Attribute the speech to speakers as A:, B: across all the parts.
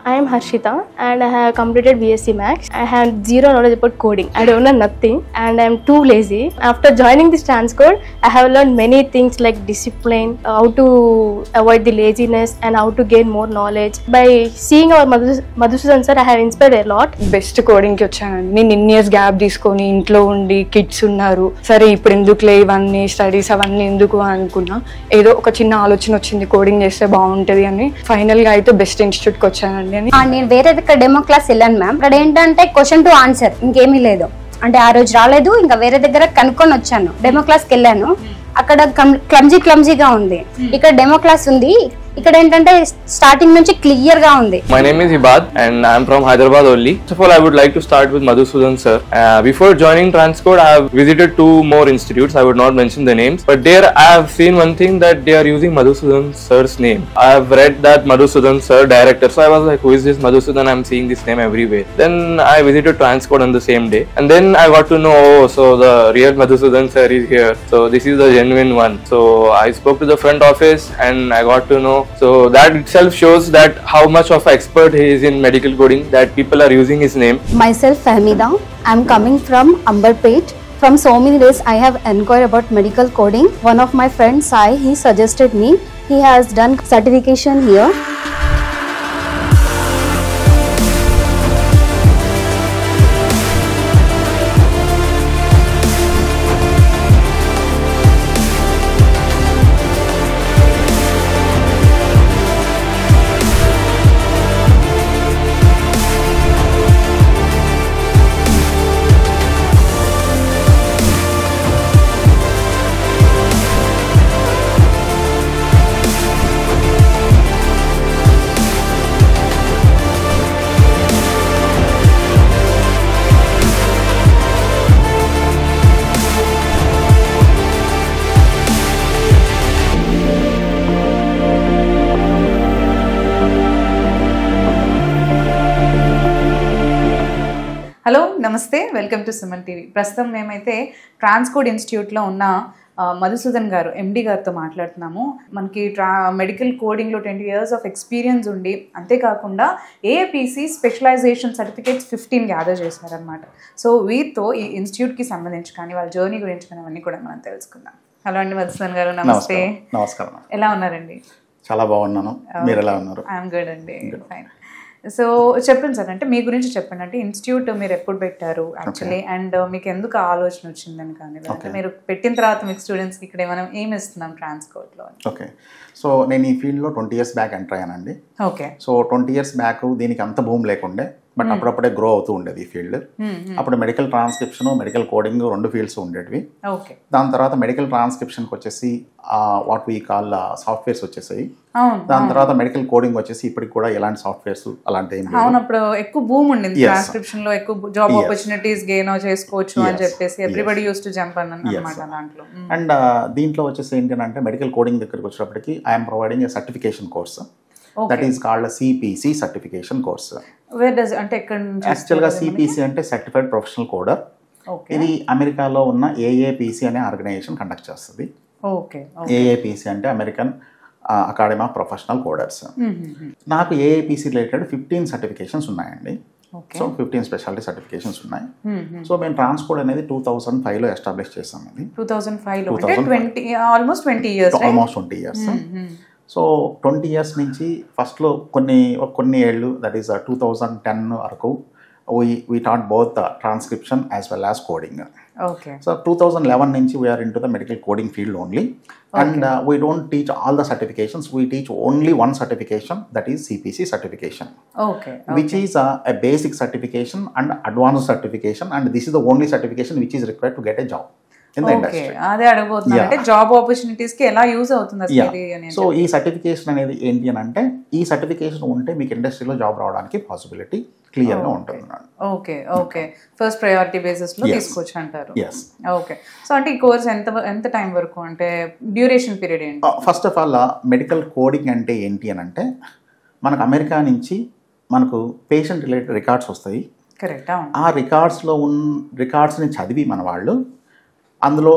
A: I am Harshita and I have completed BSc Max. I have zero knowledge about coding. I don't know nothing and I am too lazy. After joining this Transcode, I have learned many things like discipline, how to avoid the laziness and how to gain more knowledge. By seeing our Madhusudan sir, I have inspired a lot.
B: Best కోడింగ్కి వచ్చానండి. నేను ఇన్ని years gap తీసుకొని ఇంట్లో ఉండి kids ఉన్నారు, సరే ఇప్పుడు ఎందుకులే ఇవన్నీ స్టడీస్ అవన్నీ ఎందుకు అనుకున్నా, ఏదో ఒక చిన్న ఆలోచన వచ్చింది కోడింగ్ చేస్తే బాగుంటుంది అని. ఫైనల్గా అయితే బెస్ట్ ఇన్స్టిట్యూట్కి వచ్చానండి.
C: నేను వేరే దగ్గర డెమో క్లాస్ వెళ్ళాను మ్యామ్. ఇక్కడ ఏంటంటే క్వశ్చన్ టు ఆన్సర్, ఇంకేమీ లేదు. అంటే ఆ రోజు రాలేదు, ఇంకా వేరే దగ్గర కనుక్కొని వచ్చాను. డెమో క్లాస్కి వెళ్ళాను, అక్కడ క్లమ్జీగా ఉంది. ఇక్కడ డెమో క్లాస్ ఉంది, ఇక్కడ ఏంటంటే స్టార్టింగ్ నుంచి క్లియర్ గా ఉంది.
D: My name is Ibad and I am from Hyderabad only. First of all, I would like to start with Madhusudan sir. Before joining Transcode, I have visited 2 more institutes. I would not mention the names, but there I have seen one thing, that they are using Madhusudan sir's name. I have read that Madhusudan sir director, so I was like, who is this Madhusudan? I am seeing this name everywhere. Then I visited Transcode on the same day, and then I got to know, oh, so the real Madhusudan sir is here. So this is the genuine one. So I spoke to the front office and I got to know. So that itself shows that how much of an expert he is in medical coding, that people are using his name.
E: Myself Fahmida, I am coming from Amberpet. From so many days I have inquired about medical coding. One of my friends Sai, he suggested me. He has done certification here.
F: Hello నమస్తే, welcome to Suman TV. ప్రస్తుతం మేమైతే ట్రాన్స్కోడ్ ఇన్స్టిట్యూట్లో ఉన్న మధుసూదన్ గారు ఎండి గారితో మాట్లాడుతున్నాము. మనకి medical కోడింగ్లో 20 years of experience ఉండి, అంతేకాకుండా ఏఏపీసీ స్పెషలైజేషన్ సర్టిఫికేట్స్ 15 గ్యాదర్ చేశారనమాట. సో వీరితో ఈ ఇన్స్టిట్యూట్కి సంబంధించి కానీ వాళ్ళ జర్నీ గురించి కానీ అవన్నీ కూడా మనం తెలుసుకుందాం. హలో అండి మధుసూదన్ గారు, నమస్తే.
G: నమస్కారం.
F: ఎలా ఉన్నారండి?
G: చాలా బాగున్నాను, మీరు ఎలా ఉన్నారు?
F: ఐఎమ్ గుడ్ అండి, ఫైన్. సో చెప్పండి సార్, అంటే మీ గురించి చెప్పండి. అంటే ఇన్స్టిట్యూట్ మీరు ఎప్పుడు పెట్టారు యాక్చువల్లీ, అండ్ మీకు ఎందుకు ఆలోచన వచ్చిందని కానీ, అంటే మీరు పెట్టిన తర్వాత మీకు స్టూడెంట్స్కి ఇక్కడ మనం ఏమి ఇస్తున్నాం ట్రాన్స్కోడ్లో?
G: ఓకే, సో నేను ఈ ఫీల్డ్లో 20 years బ్యాక్ ఎంటర్ అయ్యానండి.
F: ఓకే,
G: సో 20 years బ్యాక్ దీనికి అంత భూమి లేకుండే, బట్ అప్పుడప్పుడే గ్రో అవుతూ ఉండేది ఈ ఫీల్డ్. అప్పుడు medical transcription, medical coding 2 fields ఉండేవి. దాని తర్వాత మెడికల్ ట్రాన్స్క్రిప్షన్కి వచ్చేసి వాట్ వీ కాల్ సాఫ్ట్వేర్స్ వచ్చేసాయి. దాని తర్వాత మెడికల్ కోడింగ్ వచ్చేసి ఇప్పటికి కూడా ఎలాంటి సాఫ్ట్వేర్స్ అలాంటి ఏం లేదు.
F: అప్పుడు ఎక్కువ భూమి ఉండింది ట్రాన్స్క్రిప్షన్ లో, ఎక్కువ జాబ్ ఆపర్చునిటీస్ గెయిన్ చేసుకోవచ్చు అని చెప్పేసి ఎవ్రీబడి యూస్ టు జంప్ అన్నమాట దాంట్లో.
G: అండ్ దీంట్లో వచ్చేసి ఏంటంటే మెడికల్ కోడింగ్ దగ్గరికి వచ్చేటప్పటికి I'm providing a certification course. That is called CPC certification course.
F: అంటే
G: యాక్చువల్గా సిపిసి అంటే సర్టిఫైడ్ ప్రొఫెషనల్ కోడర్. ఇది అమెరికాలో ఉన్న ఏఏపిసి అనే ఆర్గనైజేషన్ కండక్ట్ చేస్తుంది. ఏఏపిసి అంటే American academy of professional coders. నాకు ఏఏపిసి రిలేటెడ్ 15 సర్టిఫికేషన్స్ ఉన్నాయండి. సో 15 స్పెషాలిటీ సర్టిఫికేషన్స్ ఉన్నాయి. సో మేము ట్రాన్స్కోడ్ అనేది 2005లో ఎస్టాబ్లిష్ చేసాం. అది
F: 2005 ఆల్మోస్ట్ 20 years.
G: సో 20 years నుంచి ఫస్ట్లో కొన్ని ఏళ్ళు, దట్ ఈస్ 2010 వరకు we taught both the transcription as well as coding.
F: Okay.
G: So 2011 నుంచి we are into the medical coding field only. And we don't teach all the certifications. We teach only one certification, that is CPC certification.
F: Okay.
G: Which is a basic certification and advanced certification, and this is the only certification which is required to get a job in the industry.
F: అదే అడగబోతున్నా, అంటే job opportunities కి ఎలా use అవుతుంది అసలు?
G: So ఈ certification అనేది ఏంటి అని అంటే, ఈ సర్టిఫికేషన్ ఉంటే మీకు ఇండస్ట్రీలో జాబ్ రావడానికి పాసిబిలిటీ క్లియర్ గా ఉంటుంది.
F: ఓకే, ఫస్ట్ ప్రయారిటీ బేసిస్ లో తీసుకోవచ్చు అంటారు. ఓకే, సో అంటే ఈ కోర్స్ ఎంత టైం వరకు, అంటే డ్యూరేషన్ పీరియడ్ ఏంటి?
G: First of all medical coding అంటే ఏంటి అని అంటే, మనకు అమెరికా నుంచి మనకు పేషెంట్ రిలేటెడ్ రికార్డ్స్ వస్తాయి.
F: కరెక్ట్.
G: ఆ రికార్డ్స్ని చదివి మన వాళ్ళు అందులో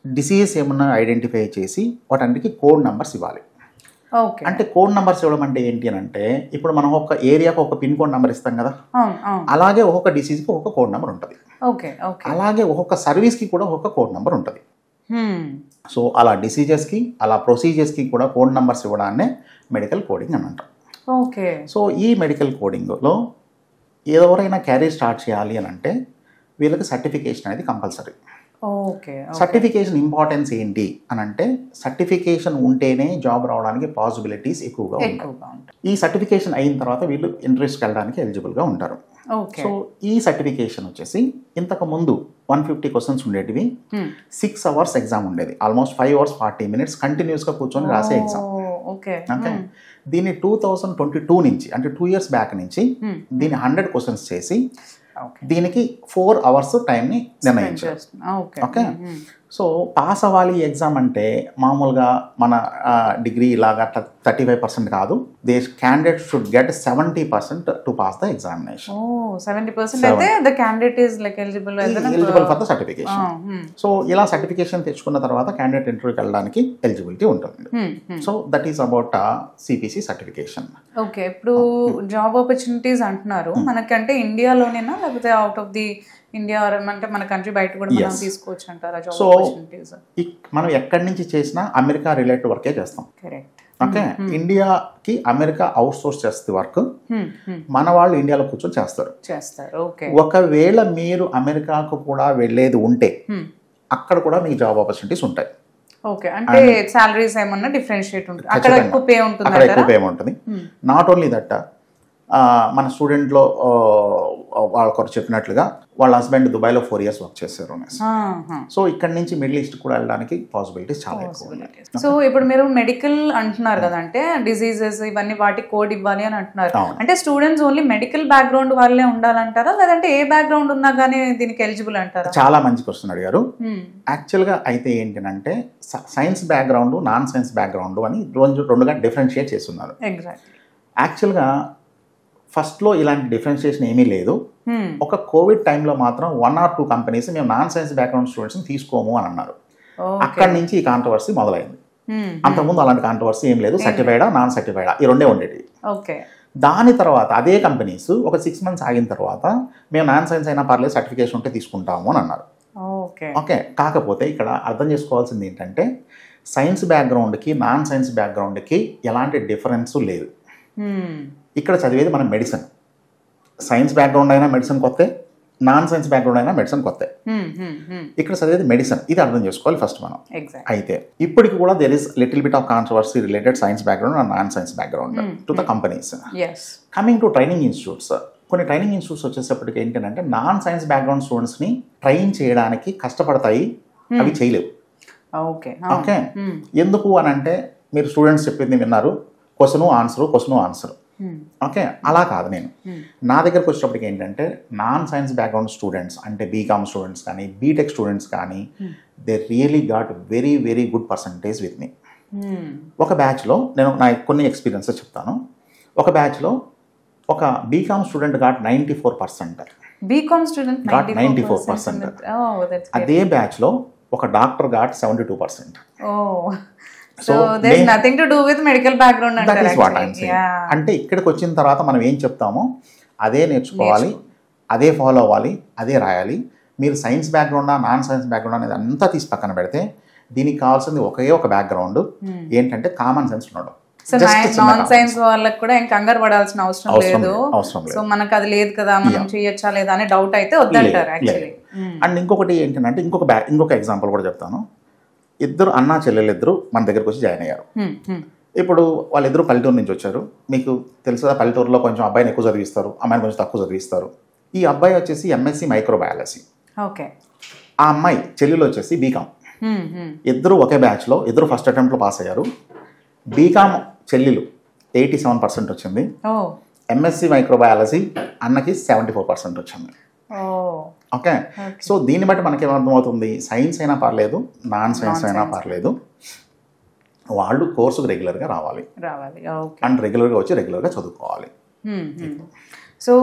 G: డిసీజ్ ఏమన్నా ఐడెంటిఫై చేసి వాటన్నిటికీ కోడ్ నెంబర్స్ ఇవ్వాలి. అంటే కోడ్ నంబర్స్ ఇవ్వడం అంటే ఏంటి అని అంటే ఇప్పుడు మనం ఒక ఏరియాకు ఒక పిన్ కోడ్ నెంబర్ ఇస్తాం కదా, అలాగే ఒక్కొక్క డిసీజ్కి ఒక్కొక్క కోడ్ నెంబర్ ఉంటుంది. అలాగే ఒక్కొక్క సర్వీస్కి కూడా ఒక్కొక్క కోడ్ నెంబర్ ఉంటుంది. సో అలా డిసీజెస్కి అలా ప్రొసీజర్స్కి కూడా కోడ్ నెంబర్స్ ఇవ్వడాన్నే మెడికల్ కోడింగ్ అని అంటాం. సో ఈ మెడికల్ కోడింగ్లో ఎవరైనా క్యారీర్ స్టార్ట్ చేయాలి అని అంటే వీళ్ళకి సర్టిఫికేషన్ అనేది కంపల్సరీ. సర్టిఫికేషన్ ఇంపార్టెన్స్ ఏంటి అని అంటే సర్టిఫికేషన్ ఉంటేనే జాబ్ రావడానికి పాసిబిలిటీస్ ఎక్కువగా ఉంటాయి. ఈ సర్టిఫికేషన్ అయిన తర్వాత వీళ్ళు ఇంటర్వ్యూస్కి వెళ్ళడానికి ఎలిజిబుల్గా ఉంటారు. సో ఈ సర్టిఫికేషన్ వచ్చేసి ఇంతకు ముందు 150 క్వశ్చన్స్ ఉండేటివి, 6 hours ఎగ్జామ్ ఉండేది, ఆల్మోస్ట్ 5 hours 40 minutes కంటిన్యూస్గా కూర్చొని రాసే ఎగ్జామ్. ఓకే, దీన్ని 2022 నుంచి అంటే 2 years బ్యాక్ నుంచి దీన్ని 100 క్వశ్చన్స్ చేసి దీనికి 4 hours టైంని నిర్ణయించారు. ఓకే, సో పాస్ అవ్వాలి ఎగ్జామ్ అంటే మామూలుగా మన డిగ్రీ ఇలాగా 35% కాదు, they candidate should get 70% to pass the examination.
F: 70% అయితే the candidate is like eligible
G: for the certification. So ఇలా సర్టిఫికేషన్ తెచ్చుకున్న తర్వాత క్యాండిడేట్ ఇంటర్వ్యూకి వెళ్ళడానికి ఎలిజిబిలిటీ ఉంటుంది. So that is about CPC certification.
F: Okay, ఇప్పుడు జాబ్ ఆపర్చునిటీస్ అంటున్నారు, మనకంటే ఇండియాలోనేనా లేకపోతే అవుట్ ఆఫ్ ది ఇండియా అంటే మన కంట్రీ బయట కూడా మనం తీసుకోవచ్చు అంటారా జాబ్ ఆపర్చునిటీస్?
G: మనం ఎక్కడి నుంచి చేసినా అమెరికా రిలేటెడ్ వర్కే చేస్తాం. కరెక్ట్. ఓకే, ఇండియాకి అమెరికా అవుట్ సోర్స్ చేస్తే వర్క్, మన వాళ్ళు ఇండియాలో కూర్చొని చేస్తారు. ఒకవేళ మీరు అమెరికాకు కూడా వెళ్ళేది ఉంటే అక్కడ కూడా మీకు జాబ్ ఆపర్చునిటీస్ ఉంటాయి.
F: ఓకే, అంటే సాలరీస్ ఏమన్నా డిఫరెన్షియేట్ ఉంటుంది, అక్కడ ఎక్కువ పే ఉంటుంది.
G: అక్కడ ఎక్కువ పే ఉంటుంది. నాట్ ఓన్లీ దట్, మన స్టూడెంట్లో వాళ్ళకొకరు చెప్పినట్లుగా వాళ్ళ హస్బెండ్ దుబాయ్లో 4 years వర్క్ చేశారు. సో ఇక్కడ నుంచి మిడిల్ ఈస్ట్ కూడా వెళ్ళడానికి పాసిబిలిటీస్ చాలా ఎక్కువ.
F: సో ఇప్పుడు మీరు మెడికల్ అంటున్నారు కదా, అంటే డిసీజెస్ ఇవన్నీ వాటి కోడ్ ఇవ్వాలి అని అంటున్నారు. అంటే స్టూడెంట్స్ ఓన్లీ మెడికల్ బ్యాక్గ్రౌండ్ వాళ్ళే ఉండాలంటారా, లేదంటే ఏ బ్యాక్గ్రౌండ్ ఉన్నా కానీ దీనికి ఎలిజిబుల్ అంటారా?
G: చాలా మంచి క్వశ్చన్ అడిగారు. యాక్చువల్గా అయితే ఏంటంటే science background, non science background అని రెండుగా డిఫరెన్షియేట్ చేస్తున్నారు. యాక్చువల్గా ఫస్ట్లో ఇలాంటి డిఫరెన్షియేషన్ ఏమీ లేదు. ఒక కోవిడ్ టైంలో మాత్రం 1 or 2 కంపెనీస్ మేము నాన్ సైన్స్ బ్యాక్గ్రౌండ్ స్టూడెంట్స్ని తీసుకోము అని అన్నారు. అక్కడి నుంచి ఈ కాంట్రవర్సీ మొదలైంది. అంతకుముందు అలాంటి కాంట్రవర్సీ ఏం లేదు, సర్టిఫైడా నాన్ సర్టిఫైడా ఈ రెండే ఉండేవి. దాని తర్వాత అదే కంపెనీస్ ఒక 6 months ఆగిన తర్వాత మేము నాన్ సైన్స్ అయినా పర్లేదు సర్టిఫికేషన్ ఉంటే తీసుకుంటాము అని అన్నారు. ఓకే, కాకపోతే ఇక్కడ అర్థం చేసుకోవాల్సింది ఏంటంటే సైన్స్ బ్యాక్గ్రౌండ్కి నాన్ సైన్స్ బ్యాక్గ్రౌండ్కి ఎలాంటి డిఫరెన్స్ లేదు. ఇక్కడ చదివేది మనం మెడిసిన్, సైన్స్ బ్యాక్గ్రౌండ్ అయినా మెడిసిన్ కొత్తే, నాన్ సైన్స్ బ్యాక్గ్రౌండ్ అయినా మెడిసిన్ కొత్తే. ఇక్కడ చదివేది మెడిసిన్, ఇది అర్థం చేసుకోవాలి ఫస్ట్ మనం. అయితే ఇప్పటికి కూడా there is little bit of controversy related science background and non science background to the companies. Coming to training institutes, కొన్ని ట్రైనింగ్ ఇన్స్టిట్యూట్స్ వచ్చేసప్పటికి ఏంటంటే నాన్ సైన్స్ బ్యాక్గ్రౌండ్ స్టూడెంట్స్ని ట్రైన్ చేయడానికి కష్టపడతాయి, అవి చేయలేవు. ఓకే, ఎందుకు అని అంటే మీరు స్టూడెంట్స్ చెప్పింది విన్నారు, క్వశ్చన్ ఆన్సర్. ఓకే, అలా కాదు. నేను నా దగ్గరకు వచ్చేటప్పటికి ఏంటంటే నాన్ సైన్స్ బ్యాక్గ్రౌండ్ స్టూడెంట్స్ అంటే బీకామ్ స్టూడెంట్స్ కానీ బీటెక్ స్టూడెంట్స్ కానీ they really got very very good percentage with me. ఒక బ్యాచ్లో నేను నా కొన్ని ఎక్స్పీరియన్సెస్ చెప్తాను. ఒక బ్యాచ్లో ఒక BCom student got 94%.
F: BCom student
G: got 94%. అదే బ్యాచ్లో ఒక doctor got 72%.
F: So there's nothing to do with medical background.
G: That is what I'm saying. అంటే ఇక్కడికి వచ్చిన తర్వాత మనం ఏం చెప్తామో అదే నేర్చుకోవాలి, అదే ఫాలో అవ్వాలి, అదే రాయాలి. మీరు సైన్స్ బ్యాక్గ్రౌండా నాన్ సైన్స్ బ్యాక్గ్రౌండ్ అనేది అంతా తీసి పక్కన పెడితే దీనికి కావాల్సింది ఒకే ఒక బ్యాక్గ్రౌండ్, ఏంటంటే కామన్ సెన్స్ ఉండడం.
F: నాన్ సైన్స్ వాళ్ళకి కూడా ఇంకా కంగారు పడాల్సిన అవసరం లేదు. సో మనకు అది లేదు కదా, మనం చేయొచ్చా లేదా అనే డౌట్ అయితే వద్దంటారు యాక్చువల్లీ.
G: అండ్ ఇంకొకటి ఏంటంటే ఇంకొక ఎగ్జాంపుల్ కూడా చెప్తాను. ఇద్దరు అన్నా చెల్లెలిద్దరు మన దగ్గరకు వచ్చి జాయిన్ అయ్యారు. ఇప్పుడు వాళ్ళిద్దరూ పల్లెటూరు నుంచి వచ్చారు. మీకు తెలుసా, పల్లెటూరులో కొంచెం అబ్బాయిని ఎక్కువ చదివిస్తారు, అమ్మాయిని కొంచెం తక్కువ చదివిస్తారు. ఈ అబ్బాయి వచ్చేసి ఎంఎస్సి మైక్రోబయాలజీ, ఆ అమ్మాయి చెల్లెలు వచ్చేసి బీకామ్. ఇద్దరు ఒకే బ్యాచ్లో, ఇద్దరు ఫస్ట్ అటెంప్ట్లో పాస్ అయ్యారు. బీకామ్ చెల్లెలు 87% వచ్చింది, ఎంఎస్సి మైక్రోబయాలజీ అన్నకి 74% వచ్చింది. ఓకే, సో దీన్ని బట్టి మనకేమర్థమవుతుంది, సైన్స్ అయినా పర్లేదు, నాన్ సైన్స్ అయినా పర్లేదు, వాళ్ళు కోర్సుకు రెగ్యులర్గా రావాలి అండ్ రెగ్యులర్గా వచ్చి రెగ్యులర్గా చదువుకోవాలి.
F: సో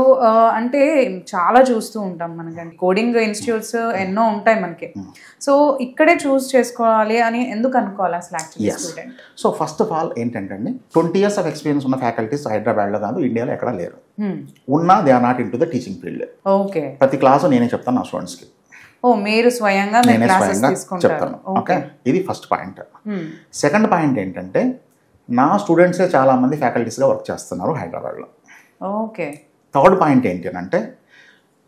F: అంటే చాలా చూస్తూ ఉంటాం మనకంటే కోడింగ్ ఇన్స్టిట్యూట్స్ ఎన్నో ఉంటాయి మనకి. సో ఇక్కడే చూస్ చేసుకోవాలి అని ఎందుకు అనుకోవాలి అసలు actually student?
G: So first of all ఏంటంటే అండి 20 years ఆఫ్ ఎక్స్పీరియన్స్ ఉన్న ఫ్యాకల్టీస్ హైదరాబాద్లో కాదు, ఇండియాలో ఎక్కడ లేరు. ఉన్నా they are not in to the teaching field.
F: Okay.
G: ప్రతి క్లాసు నేనే చెప్తాను నా స్టూడెంట్స్కి.
F: మీరు స్వయంగా
G: నేనే స్వయంగా చెప్తాను. ఓకే, ఇది ఫస్ట్ పాయింట్. సెకండ్ పాయింట్ ఏంటంటే నా స్టూడెంట్సే చాలా మంది ఫ్యాకల్టీస్గా వర్క్ చేస్తున్నారు హైదరాబాద్లో.
F: ఓకే.
G: థర్డ్ పాయింట్ ఏంటి అని అంటే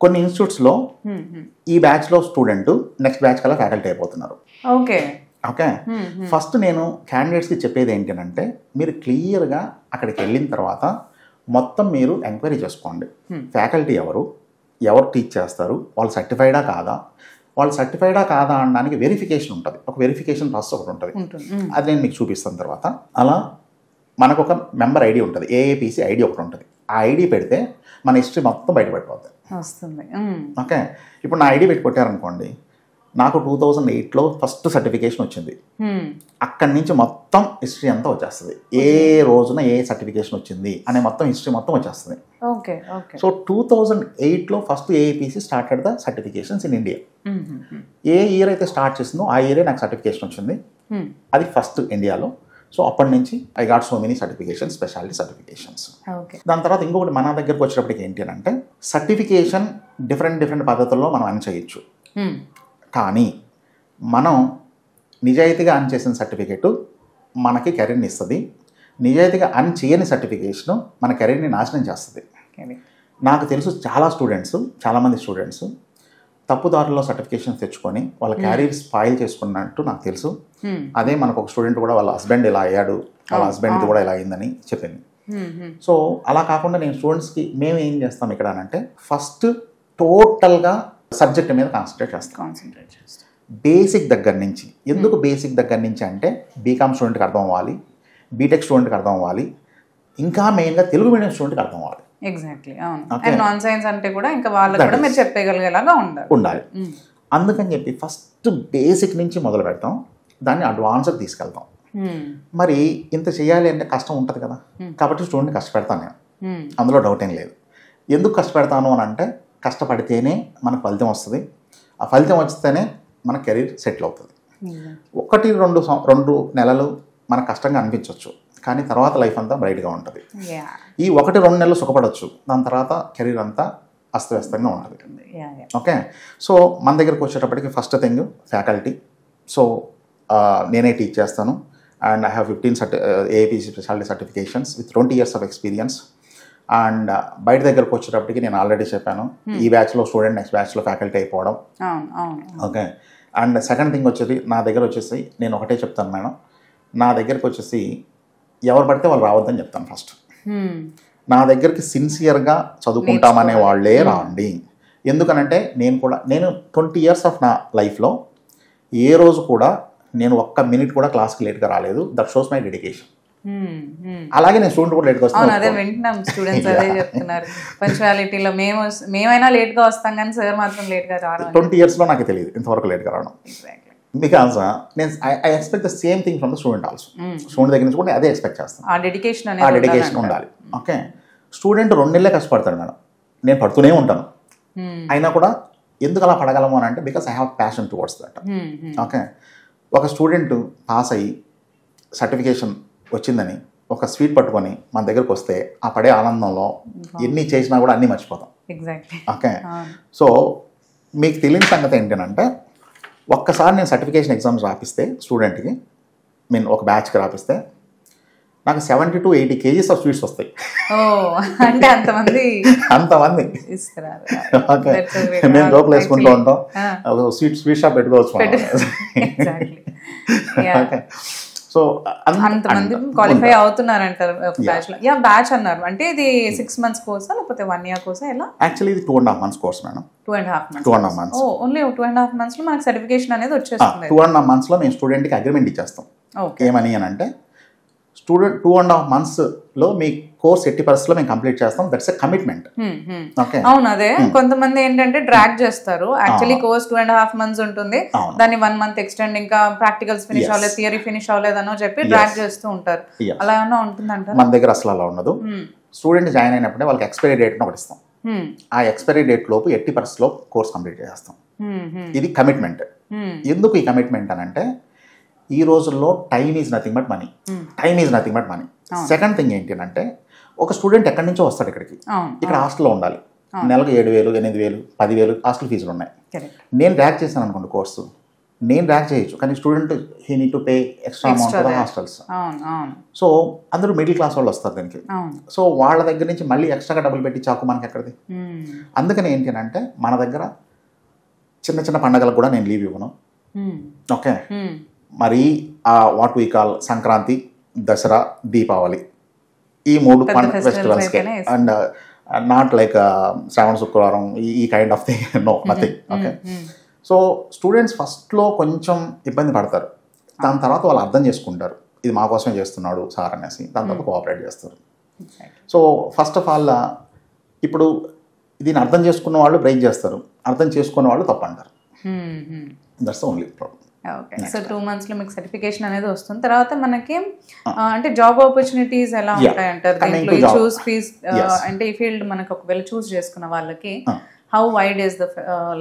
G: కొన్ని ఇన్స్టిట్యూట్స్లో ఈ బ్యాచ్లో స్టూడెంట్ నెక్స్ట్ బ్యాచ్ కల్లా ఫ్యాకల్టీ అయిపోతున్నారు.
F: ఓకే.
G: ఓకే. ఫస్ట్ నేను క్యాండిడేట్స్కి చెప్పేది ఏంటి అంటే మీరు క్లియర్గా అక్కడికి వెళ్ళిన తర్వాత మొత్తం మీరు ఎంక్వైరీ చేసుకోండి. ఫ్యాకల్టీ ఎవరు టీచ్ చేస్తారు, వాళ్ళు సర్టిఫైడా కాదా, వాళ్ళు సర్టిఫైడా కాదా అనడానికి వెరిఫికేషన్ ఉంటుంది. ఒక వెరిఫికేషన్ ప్రాసెస్ ఒకటి ఉంటుంది, అది నేను మీకు చూపిస్తాను తర్వాత. అలా మనకు ఒక మెంబర్ ఐడి ఉంటుంది, ఏఏపీసీ ఐడి ఒకటి ఉంటుంది. ఆ ఐడి పెడితే మన హిస్టరీ మొత్తం బయటపడిపోతుంది. ఓకే. ఇప్పుడు నా ఐడి పెట్టి కొట్టారనుకోండి, నాకు 2008లో ఫస్ట్ సర్టిఫికేషన్ వచ్చింది. అక్కడి నుంచి మొత్తం హిస్టరీ అంతా వచ్చేస్తుంది. ఏ రోజున ఏ సర్టిఫికేషన్ వచ్చింది అనే మొత్తం హిస్టరీ మొత్తం వచ్చేస్తుంది. సో 2008లో first AAPC started the certifications in India. ఏ ఇయర్ అయితే స్టార్ట్ చేసిందో ఆ ఇయరే నాకు సర్టిఫికేషన్ వచ్చింది. అది ఫస్ట్ ఇండియాలో. సో అప్పటి నుంచి I got so many certification, speciality certifications. దాని తర్వాత ఇంకొకటి మన దగ్గరకు వచ్చేటప్పటికి ఏంటి అని అంటే సర్టిఫికేషన్ డిఫరెంట్ పద్ధతుల్లో మనం అన్ చేయొచ్చు. కానీ మనం నిజాయితీగా అన్ చేసిన సర్టిఫికేటు మనకి కెరీర్ని ఇస్తుంది. నిజాయితీగా అన్ చేయని సర్టిఫికేషను మన కెరీర్ని నాశనం చేస్తుంది. నాకు తెలుసు చాలామంది స్టూడెంట్స్ తప్పుదారుల్లో సర్టిఫికేషన్స్ తెచ్చుకొని వాళ్ళ క్యారియర్ స్పాయిల్ చేసుకున్నట్టు నాకు తెలుసు. అదే మనకు ఒక స్టూడెంట్ కూడా వాళ్ళ హస్బెండ్ ఇలా అయ్యాడు, వాళ్ళ హస్బెండ్కి కూడా ఇలా అయిందని చెప్పింది. సో అలా కాకుండా నేను స్టూడెంట్స్కి మేము ఏం చేస్తాం ఇక్కడ అంటే ఫస్ట్ టోటల్గా సబ్జెక్ట్ మీద కాన్సన్ట్రేట్ చేస్తాం. బేసిక్ దగ్గర నుంచి. ఎందుకు బేసిక్ దగ్గర నుంచి అంటే బీకామ్ స్టూడెంట్కి అర్థం అవ్వాలి, బీటెక్ స్టూడెంట్కి అర్థం అవ్వాలి, ఇంకా మెయిన్గా తెలుగు మీడియం స్టూడెంట్కి అర్థం అవ్వాలి.
F: ఎగ్జాక్ట్లీ. నాన్ సైన్స్ అంటే కూడా ఇంకా వాళ్ళకి కూడా మీరు చెప్పగలిగేలాగా
G: ఉండాలి. అందుకని చెప్పి ఫస్ట్ బేసిక్ నుంచి మొదలు పెడతాం, దాన్ని అడ్వాన్స్కి తీసుకెళ్తాం. మరి ఇంత చేయాలి అంటే కష్టం ఉంటుంది కదా, కాబట్టి స్టూడెంట్ని కష్టపెడతాను నేను, అందులో డౌట్ ఏం లేదు. ఎందుకు కష్టపెడతాను అని అంటే కష్టపడితేనే మనకు ఫలితం వస్తుంది. ఆ ఫలితం వస్తేనే మన కెరీర్ సెటిల్ అవుతుంది. 1-2 నెలలు మనకు కష్టంగా అనిపించవచ్చు, కానీ తర్వాత లైఫ్ అంతా బ్రైట్గా ఉంటుంది. ఈ 1-2 నెలలు సుఖపడవచ్చు, దాని తర్వాత కెరీర్ అంతా అస్తవ్యస్తంగా ఉంటుంది. ఓకే. సో మన దగ్గరకు వచ్చేటప్పటికి ఫస్ట్ థింగ్ ఫ్యాకల్టీ. సో నేనే టీచ్ చేస్తాను and I have 15 AAPC speciality certifications with 20 years of experience. And బయట దగ్గరకు వచ్చేటప్పటికి నేను ఆల్రెడీ చెప్పాను, ఈ బ్యాచ్లో స్టూడెంట్ నెక్స్ట్ బ్యాచ్లో ఫ్యాకల్టీ అయిపోవడం. ఓకే. అండ్ సెకండ్ థింగ్ వచ్చేసి నా దగ్గర వచ్చేసి నేను ఒకటే చెప్తాను మేడం, నా దగ్గరకు వచ్చేసి ఎవరు పడితే వాళ్ళు రావద్దని చెప్తాను ఫస్ట్. నా దగ్గరికి సిన్సియర్గా చదువుకుంటామనే వాళ్ళే రాండి. ఎందుకనంటే నేను 20 years ఆఫ్ నా లైఫ్లో ఏ రోజు కూడా నేను 1 minute కూడా క్లాస్కి లేట్గా రాలేదు. That shows my dedication. అలాగే నేను స్టూడెంట్ కూడా లేట్గా వస్తాను.
F: అదే వింటున్నాం, స్టూడెంట్స్ అదే చెప్తున్నారు. పంక్చువాలిటీలో మేమైనా లేట్గా వస్తాం కానీ సార్ మాత్రం లేట్గా రారు.
G: 20 yearsలో నాకు తెలియదు ఇంతవరకు లేట్గా రావడం. బికాస్ నేను I expect the same thing from the student also. Student దగ్గర నుంచి కూడా అదే ఎక్స్పెక్ట్ చేస్తాను.
F: ఆ డెడికేషన్
G: ఉండాలి. ఓకే. స్టూడెంట్ 2 నెలలే కష్టపడతాడు మేడం, నేను పడుతూనే ఉంటాను. అయినా కూడా ఎందుకు అలా పడగలము అని అంటే because I have passion towards that. Okay. ఒక స్టూడెంట్ పాస్ అయ్యి సర్టిఫికేషన్ వచ్చిందని ఒక స్వీట్ పట్టుకొని మన దగ్గరకు వస్తే ఆ పడే ఆనందంలో ఎన్ని చేసినా కూడా అన్నీ మర్చిపోతాం. ఓకే. సో మీకు తెలియని సంగతి ఏంటంటే ఒక్కసారి నేను సర్టిఫికేషన్ ఎగ్జామ్స్ రాపిస్తే స్టూడెంట్కి ఒక బ్యాచ్కి రాపిస్తే నాకు 70 to 80 kgs ఆఫ్ స్వీట్స్ వస్తాయి.
F: అంటే అంతమంది
G: ఓకే. మేము జోకులు వేసుకుంటూ ఉంటాం, స్వీట్ షాప్ పెట్టుకోవచ్చు. ఓకే. సో
F: అంతమంది క్వాలిఫై అవుతున్నారంటారు బ్యాచ్ లో. బ్యాచ్ అన్నారు అంటే ఇది 6 months కోర్సా లేకపోతే 1 year కోర్సా? ఎలా?
G: యాక్చువల్లీ ఇది 2.5 months course madam. 2.5 months.
F: Only 2.5 months లో మనకి సర్టిఫికేషన్ అనేది వచ్చేస్తుంది.
G: 2.5 months లో మేము స్టూడెంట్కి అగ్రిమెంట్ ఇచ్చేస్తాం. ఏమని అని అంటే స్టూడెంట్ 2.5 months-లో మీ కోర్స్ 80% మేము కంప్లీట్ చేస్తాం. That's a commitment. ఓకే,
F: అవును. అదే కొంతమంది ఏంటంటే డ్రాగ్ చేస్తారు. యాక్చువల్లీ కోర్స్ 2.5 months ఉంటుంది, దాన్ని 1 month ఎక్స్టెండ్, ఇంకా ప్రాక్టికల్స్ ఫినిష్ అవ్వలేదు, థియరీ ఫినిష్ అవ్వలేదనో చెప్పి డ్రాగ్ చేస్తూ ఉంటారు. అలా ఏమన్నా ఉంటుందంటారా?
G: మన దగ్గర అసలు అలా ఉండదు. స్టూడెంట్ జాయిన్ అయినప్పుడే వాళ్ళకి ఎక్స్పైరీ డేట్ ఒకటి ఇస్తాం. ఆ ఎక్స్పైరీ డేట్ లోపు 80% కోర్స్ కంప్లీట్ చేస్తాం. ఇది కమిట్మెంట్. ఎందుకు ఈ కమిట్మెంట్ అని అంటే, ఈ రోజుల్లో time is nothing but money. Time is nothing but money. Second thing ఏంటి అంటే, ఒక స్టూడెంట్ ఎక్కడి నుంచో వస్తాడు ఇక్కడికి, ఇక్కడ హాస్టల్లో ఉండాలి. నెలకు 7,000, 8,000, 10,000 హాస్టల్ ఫీజులు ఉన్నాయి. నేను ర్యాక్ చేశాను అనుకోండి కోర్సు, నేను ర్యాక్ చేయొచ్చు, కానీ student he need to pay extra amount for hostels. So అందరూ మిడిల్ క్లాస్ వాళ్ళు వస్తారు దీనికి. సో వాళ్ళ దగ్గర నుంచి మళ్ళీ ఎక్స్ట్రాగా డబ్బులు పెట్టి చాకు మనకి ఎక్కడిది. అందుకని ఏంటి అని అంటే, మన దగ్గర చిన్న చిన్న పండగలకు కూడా నేను లీవ్ ఇవ్వను. ఓకే, మరి what we call Sankranti, Dasara, Deepavali, ఈ 3 ఫెస్టివల్స్కి. And not like Shravana Shukravaram, ఈ kind of thing, no, nothing. Okay, so students ఫస్ట్లో కొంచెం ఇబ్బంది పడతారు, దాని తర్వాత వాళ్ళు అర్థం చేసుకుంటారు, ఇది మా కోసమే చేస్తున్నాడు సార్ అనేసి. దాని తర్వాత కోఆపరేట్ చేస్తారు. సో ఫస్ట్ ఆఫ్ ఆల్ ఇప్పుడు దీన్ని అర్థం చేసుకున్న వాళ్ళు బ్రేక్ చేస్తారు, అర్థం చేసుకున్న వాళ్ళు తప్పు అంటారు. That's the only problem.
F: Okay, so 2 months-లో మీకు సర్టిఫికేషన్ అనేది వస్తుంది. తర్వాత మనకి అంటే జాబ్ ఆపర్చునిటీస్ ఎలా ఉంటాయి అంటారు దీంట్లో? ఈ చూస్ ఫీజ్ అంటే ఈ ఫీల్డ్ మనకు ఒకవేళ చూస్ చేసుకున్న వాళ్ళకి how wide is the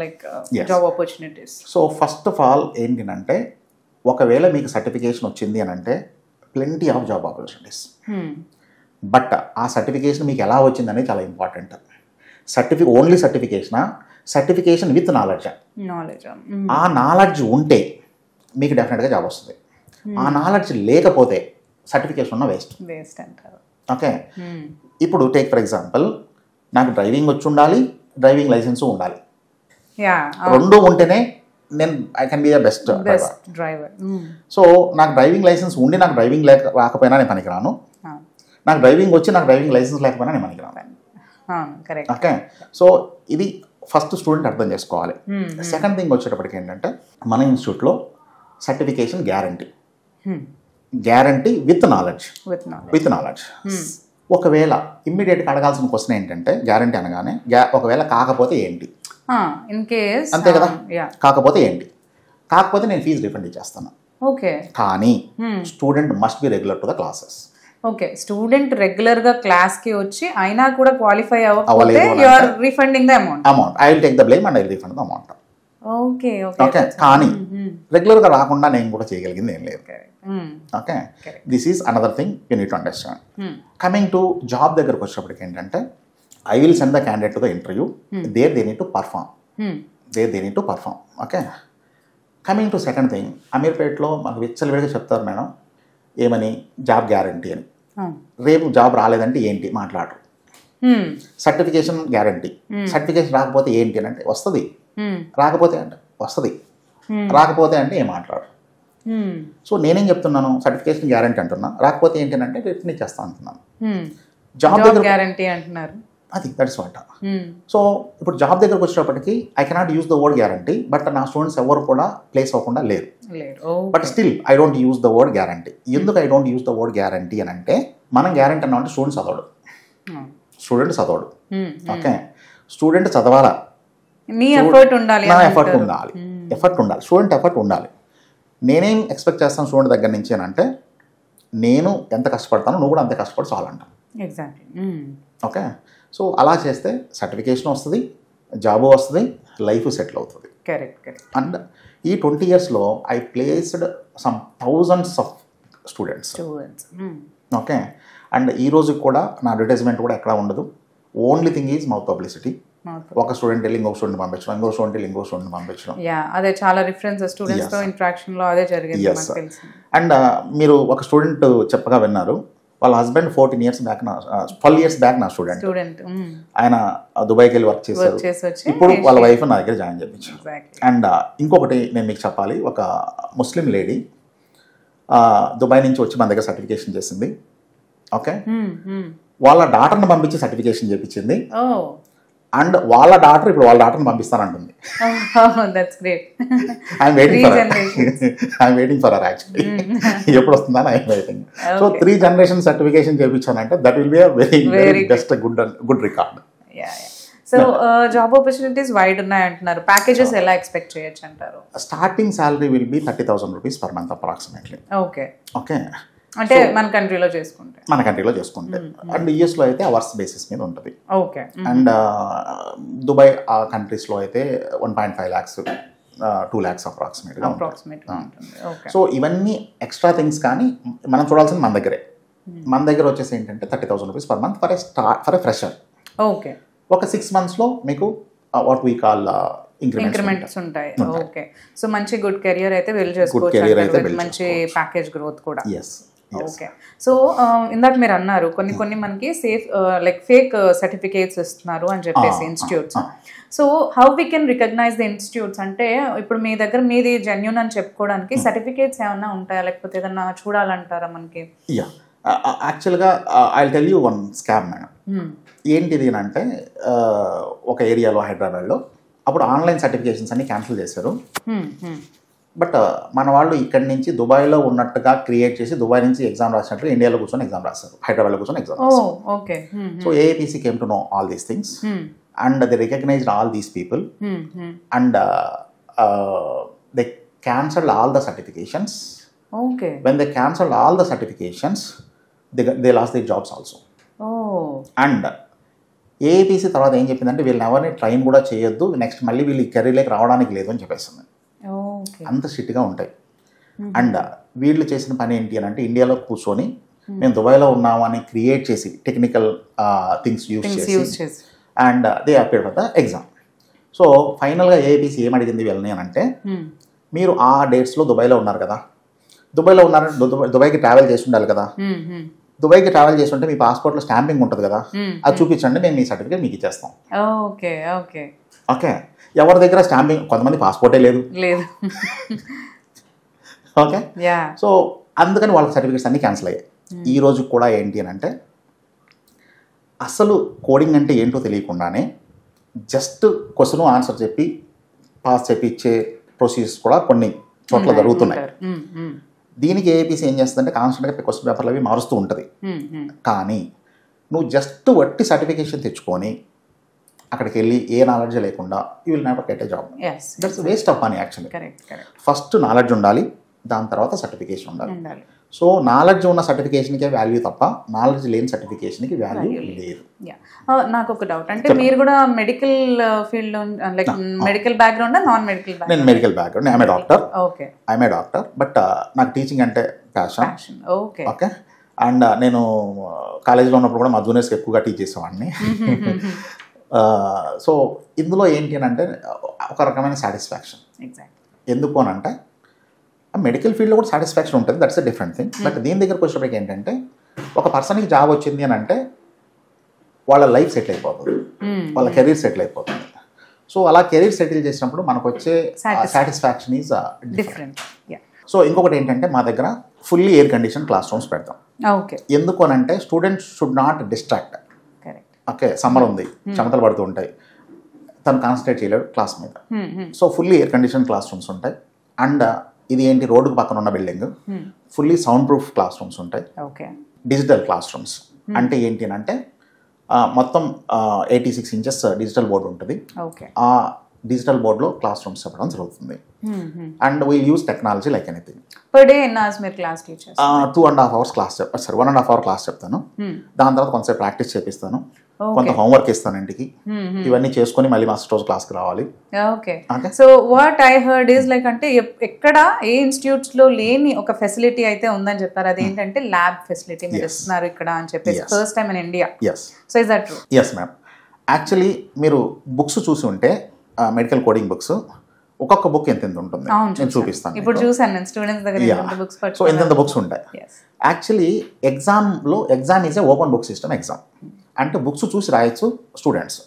F: like job opportunities?
G: So first of all ఏంటంటే, ఒకవేళ మీకు సర్టిఫికేషన్ వచ్చింది అని అంటే plenty of job opportunities. But ఆ సర్టిఫికేషన్ మీకు ఎలా వచ్చింది అనేది చాలా important. Only certification with knowledge. ఆ నాలెడ్జ్ ఉంటే మీకు డెఫినెట్గా జాబ్ వస్తుంది. ఆ నాలెడ్జ్ లేకపోతే సర్టిఫికేషన్ ఉన్న వేస్ట్
F: అంటారు.
G: ఓకే, ఇప్పుడు టేక్ ఫర్ ఎగ్జాంపుల్, నాకు డ్రైవింగ్ వచ్చి ఉండాలి, డ్రైవింగ్ లైసెన్స్ ఉండాలి. రెండు ఉంటేనే నేను I can be the best
F: driver.
G: So నాకు డ్రైవింగ్ లైసెన్స్ ఉండి నాకు డ్రైవింగ్ రాకపోయినా నేను పనికిరాను, నాకు డ్రైవింగ్ వచ్చి నాకు డ్రైవింగ్ లైసెన్స్ లేకపోయినా నేను పనికిరాను. ఓకే, సో ఇది ఫస్ట్ స్టూడెంట్ అర్థం చేసుకోవాలి. సెకండ్ థింగ్ వచ్చేటప్పటికి ఏంటంటే, మన ఇన్స్టిట్యూట్లో సర్టిఫికేషన్ గ్యారంటీ విత్ నాలెడ్జ్. ఒకవేళ ఇమ్మీడియట్గా అడగాల్సిన క్వశ్చన్ ఏంటంటే, గ్యారంటీ అనగానే ఒకవేళ కాకపోతే ఏంటి, అంతే కదా, కాకపోతే ఏంటి, కాకపోతే నేను ఫీజు రిఫండ్ ఇచ్చేస్తాను.
F: ఓకే,
G: కానీ student must be regular to the classes.
F: Okay, student regular గా క్లాస్ కి వచ్చి అయినా కూడా క్వాలిఫై అవ్వకపోతే you are refunding the amount.
G: I will take the blame and I will refund the amount.
F: Okay,
G: okay, కానీ regular గా రాకుండా నేను కూడా చేయగలిగింది ఏం లేదు. Okay, this is another thing you need to understand. Coming to job దగ్గరకు వచ్చేటప్పటికి ఏంటంటే, I will send the candidate to the interview, there they need to perform. Okay, coming to second thing, అమీర్పేట్లో మాకు విచ్చలవిడిగా చెప్తారు మేడం, ఏమని, job guarantee అని. రేపు జాబ్ రాలేదంటే ఏంటి మాట్లాడరు. సర్టిఫికేషన్ గ్యారంటీ, సర్టిఫికేషన్ రాకపోతే ఏంటి అని అంటే వస్తుంది, రాకపోతే అంటే వస్తుంది, రాకపోతే అంటే ఏం మాట్లాడరు. సో నేనేం చెప్తున్నాను, సర్టిఫికేషన్ గ్యారంటీ అంటున్నా, రాకపోతే ఏంటి అంటే రిటర్న్ ఇచ్చేస్తా అంటున్నాను. జాబ్ దగ్గర
F: గ్యారంటీ అంటున్నారు,
G: అది దట్స్ వాట్. సో ఇప్పుడు జాబ్ దగ్గరకు వచ్చేటప్పటికి I cannot use the word guarantee, but నా స్టూడెంట్స్ ఎవరు కూడా ప్లేస్ అవ్వకుండా లేరు. But still I don't use the word guarantee. ఎందుకు I don't use the word guarantee అని అంటే, మనం గ్యారంటీ అన్నామంటే స్టూడెంట్ చదవడు. ఓకే, స్టూడెంట్ చదవాలా,
F: నీ ఎఫర్ట్ ఉండాలి,
G: నా ఎఫర్ట్ ఉండాలి, స్టూడెంట్ ఎఫర్ట్ ఉండాలి. నేనేం ఎక్స్పెక్ట్ చేస్తాను స్టూడెంట్ దగ్గర నుంచి అని అంటే, నేను ఎంత కష్టపడతానో నువ్వు కూడా అంతే కష్టపడి చాలంటాను.
F: ఎగ్జాక్ట్లీ.
G: ఓకే, సో అలా చేస్తే సర్టిఫికేషన్ వస్తుంది, జాబు వస్తుంది, లైఫ్ సెటిల్ అవుతుంది.
F: కరెక్ట్.
G: అండ్ ఈ 20 years-లో I placed some thousands of students. Okay, and ఈ రోజు కూడా నా అడ్వర్టైజ్మెంట్ కూడా ఎక్కడ ఉండదు. Only thing is mouth publicity. ఒక స్టూడెంట్ వెళ్ళి ఇంకో స్టూడెంట్ పంపించడం, ఇంకో స్టూడెంట్ వెళ్ళి ఇంకో స్టూడెంట్ పంపించడం.
F: అదే చాలా రిఫరెన్స్ స్టూడెంట్స్ తో ఇంటరాక్షన్ లో అదే జరిగింది నాకు తెలుసు.
G: అండ్ మీరు ఒక స్టూడెంట్ చెప్పగా విన్నారు, వాళ్ళ హస్బెండ్ 12 years బ్యాక్ నా స్టూడెంట్. ఆయన దుబాయ్కి వెళ్ళి వర్క్ చేశారు, ఇప్పుడు వాళ్ళ వైఫ్ నా దగ్గర జాయిన్ చేయించారు. అండ్ ఇంకొకటి నేను మీకు చెప్పాలి, ఒక ముస్లిం లేడీ దుబాయ్ నుంచి వచ్చి మన దగ్గర సర్టిఫికేషన్ చేసింది. ఓకే, వాళ్ళ డాటర్ని పంపించి సర్టిఫికేషన్ చేయించింది. అండ్ వాళ్ళ డాటర్ ఇప్పుడు వాళ్ళ డాటర్ని పంపిస్తానంటుంది.
F: That's great.
G: I'm waiting for her actually. ఎప్పుడు వస్తుందని I'm waiting. So 3 generation certification చేయించానంటే that will be a very best good record.
F: So job opportunities wide ఉన్నాయి అంటున్నారు. ప్యాకేజెస్ ఎలా ఎక్స్పెక్ట్ చేయొచ్చు అంటారు?
G: Starting salary will be 30,000 rupees per month approximately.
F: Okay
G: okay,
F: అంటే మన కంట్రీలో చేసుకుంటే
G: అండ్ యూఎస్లో అయితే అవర్స్ బేసిస్ మీద ఉంటుంది.
F: ఓకే.
G: అండ్ దుబాయ్ ఆ కంట్రీస్లో అయితే 1.5 lakhs 2 lakhs అప్రాక్సిమేట్గా ఉంటుంది. సో ఇవన్నీ ఎక్స్ట్రా థింగ్స్, కానీ మనం చూడాల్సింది మన దగ్గర వచ్చేసి ఏంటంటే 30,000 rupees per month for a fresher.
F: Okay.
G: ఒక 6 monthsలో మీకు వాట్ వీ కాల్
F: ఇంక్రిమెంట్స్ ఉంటాయి. ఓకే. సో మంచి గుడ్ కెరియర్ అయితే బిల్డ్ చేసుకోవచ్చు, మంచి ప్యాకేజ్ గ్రోత్ కూడా. ఓకే. సో ఇందాక మీరు అన్నారు కొన్ని మనకి లైక్ ఫేక్ సర్టిఫికేట్స్ ఇస్తున్నారు అని చెప్పేసి institutes. So how we can recognise the institutes? అంటే ఇప్పుడు మీ దగ్గర మీది జెన్యూన్ అని చెప్పుకోవడానికి సర్టిఫికేట్స్ ఏమైనా ఉంటాయా, లేకపోతే ఏదన్నా చూడాలంటారా మనకి?
G: యాక్చువల్గా I tell you one scam madam. ఏంటిది అంటే ఒక ఏరియాలో హైదరాబాద్లో అప్పుడు ఆన్లైన్ సర్టిఫికేషన్స్ అన్ని క్యాన్సిల్ చేశారు. బట్ మన వాళ్ళు ఇక్కడి నుంచి దుబాయ్లో ఉన్నట్టుగా క్రియేట్ చేసి దుబాయ్ నుంచి ఎగ్జామ్ రాసినట్టు ఇండియాలో కూర్చొని ఎగ్జామ్ రాస్తారు, హైదరాబాద్లో కూర్చొని ఎగ్జామ్ రాస్తారు. So AIPC came to know all these things and they recognised all these people and they cancelled all the certifications. When they cancelled all the certifications, they lost their jobs also. And AIPC తర్వాత ఏం చెప్పిందంటే వీళ్ళని ఎవరిని train కూడా చేయొద్దు, next మళ్ళీ వీళ్ళు ఈ కెరీర్లోకి రావడానికి లేదు అని చెప్పేస్తుంది. అంత స్ట్రిక్ట్గా ఉంటాయి. అండ్ వీళ్ళు చేసిన పని ఏంటి అని అంటే ఇండియాలో కూర్చొని మేము దుబాయ్లో ఉన్నామని క్రియేట్ చేసి టెక్నికల్ థింగ్స్ యూజ్ చేసి and they appear for the exam. So ఫైనల్గా ఏఐపిసి ఏం అడిగింది వీళ్ళని అని అంటే మీరు ఆ డేట్స్లో దుబాయ్లో ఉన్నారు కదా, దుబాయ్కి ట్రావెల్ చేసి ఉండాలి కదా, దుబాయ్కి ట్రావెల్ చేసి ఉంటే మీ పాస్పోర్ట్లో స్టాంపింగ్ ఉంటుంది కదా, అది చూపించండి, మేము మీ సర్టిఫికేట్ మీకు ఇచ్చేస్తాం. ఓకే. ఎవరి దగ్గర స్టాంపింగ్, కొంతమంది పాస్పోర్టే లేదు. ఓకే. సో అందుకని వాళ్ళ సర్టిఫికేట్స్ అన్నీ క్యాన్సిల్ అయ్యాయి. ఈ రోజు కూడా ఏంటి అని అంటే అసలు కోడింగ్ అంటే ఏంటో తెలియకుండానే జస్ట్ క్వశ్చన్ ఆన్సర్ చెప్పి పాస్ చెప్పి ఇచ్చే ప్రొసీజర్స్ కూడా కొన్ని చోట్ల జరుగుతున్నాయి. దీనికి ఏఐపిసి ఏం చేస్తుందంటే కాన్స్టెంట్గా క్వశ్చన్ పేపర్లు అవి మారుస్తూ ఉంటుంది. కానీ నువ్వు జస్ట్ వట్టి సర్టిఫికేషన్ తెచ్చుకొని అక్కడికి వెళ్ళి ఏ నాలెడ్జ్ లేకుండా you will never get a job. That's waste of money actually. First knowledge ఉండాలి, దాని తర్వాత సర్టిఫికేషన్ ఉండాలి. సో నాలెడ్జ్ ఉన్న సర్టిఫికేషన్కే వాల్యూ తప్ప నాలెడ్జ్ లేని సర్టిఫికేషన్కి వాల్యూ లేదు.
F: నాకు ఒక డౌట్, అంటే మీరు కూడా medical field like medical background non medical?
G: నేను medical background, I'm a doctor. But నాకు టీచింగ్ అంటే ప్యాషన్. ఓకే. అండ్ నేను కాలేజీలో ఉన్నప్పుడు కూడా మా జూనియర్స్కి ఎక్కువగా టీచ్ చేసేవాడిని. సో ఇందులో ఏంటి అని అంటే ఒక రకమైన సాటిస్ఫాక్షన్. ఎందుకు అని అంటే మెడికల్ ఫీల్డ్లో కూడా సాటిస్ఫాక్షన్ ఉంటుంది, that's a different thing. But దీని దగ్గరకు వచ్చేటప్పటికి ఏంటంటే ఒక పర్సన్కి జాబ్ వచ్చింది అని అంటే వాళ్ళ లైఫ్ సెటిల్ అయిపోతుంది, వాళ్ళ కెరీర్ సెటిల్ అయిపోతుంది. సో అలా కెరీర్ సెటిల్ చేసినప్పుడు మనకు వచ్చే సాటిస్ఫాక్షన్ ఈజ్ డిఫరెంట్. సో ఇంకొకటి ఏంటంటే మా దగ్గర fully air condition class rooms పెడతాం. ఎందుకు అని అంటే students should not distract. Okay, summer ఉంది, చెమటలు పడుతూ ఉంటాయి, తను కాన్సన్ట్రేట్ చేయలేడు క్లాస్ మీద. So fully air condition classrooms ఉంటాయి. అండ్ ఇది ఏంటి, రోడ్డుకు పక్కన ఉన్న building, fully sound proof classrooms ఉంటాయి. డిజిటల్ క్లాస్ రూమ్స్ అంటే ఏంటి అంటే మొత్తం 86 inches డిజిటల్ బోర్డు ఉంటుంది. ఆ డిజిటల్ బోర్డులో క్లాస్ రూమ్స్ చెప్పడం జరుగుతుంది. And we'll use technology like anything.
F: Per day ఎన్ని అవర్స్ మీరు క్లాస్ టీచ్ చేస్తారు?
G: 2.5 hours క్లాస్ చెప్తాను సార్. 1.5 hour క్లాస్ చెప్తాను. దాని తర్వాత కొంతసేపు ప్రాక్టీస్ చేపిస్తాను, కొంత హోంవర్క్ ఇస్తాను ఇంటికి. ఇవన్నీ చేసుకుని మళ్ళీ మాస్టర్ రోజు క్లాస్కి రావాలి.
F: Okay. So what I heard is like అంటే ఎక్కడ ఏ ఇన్స్టిట్యూట్స్ లో లేని ఒక ఫెసిలిటీ అయితే ఉందని చెప్పారు. అదేంటంటే ల్యాబ్ ఫెసిలిటీ మీరు ఇస్తున్నారు ఇక్కడ అని చెప్పేసి, first time in India. So is that true?
G: Yes ma'am. Actually మీరు బుక్స్ చూసి ఉంటే మెడికల్ కోడింగ్ బుక్స్ ఒక్కొక్క బుక్ ఎంత ఉంటుంది నేను చూపిస్తాను.
F: ఇప్పుడు చూసాను స్టూడెంట్స్ దగ్గర.
G: సో ఎంత బుక్స్ ఉంటాయి. Actually exam is a open book system exam. అంటే బుక్స్ చూసి రాయొచ్చు స్టూడెంట్స్.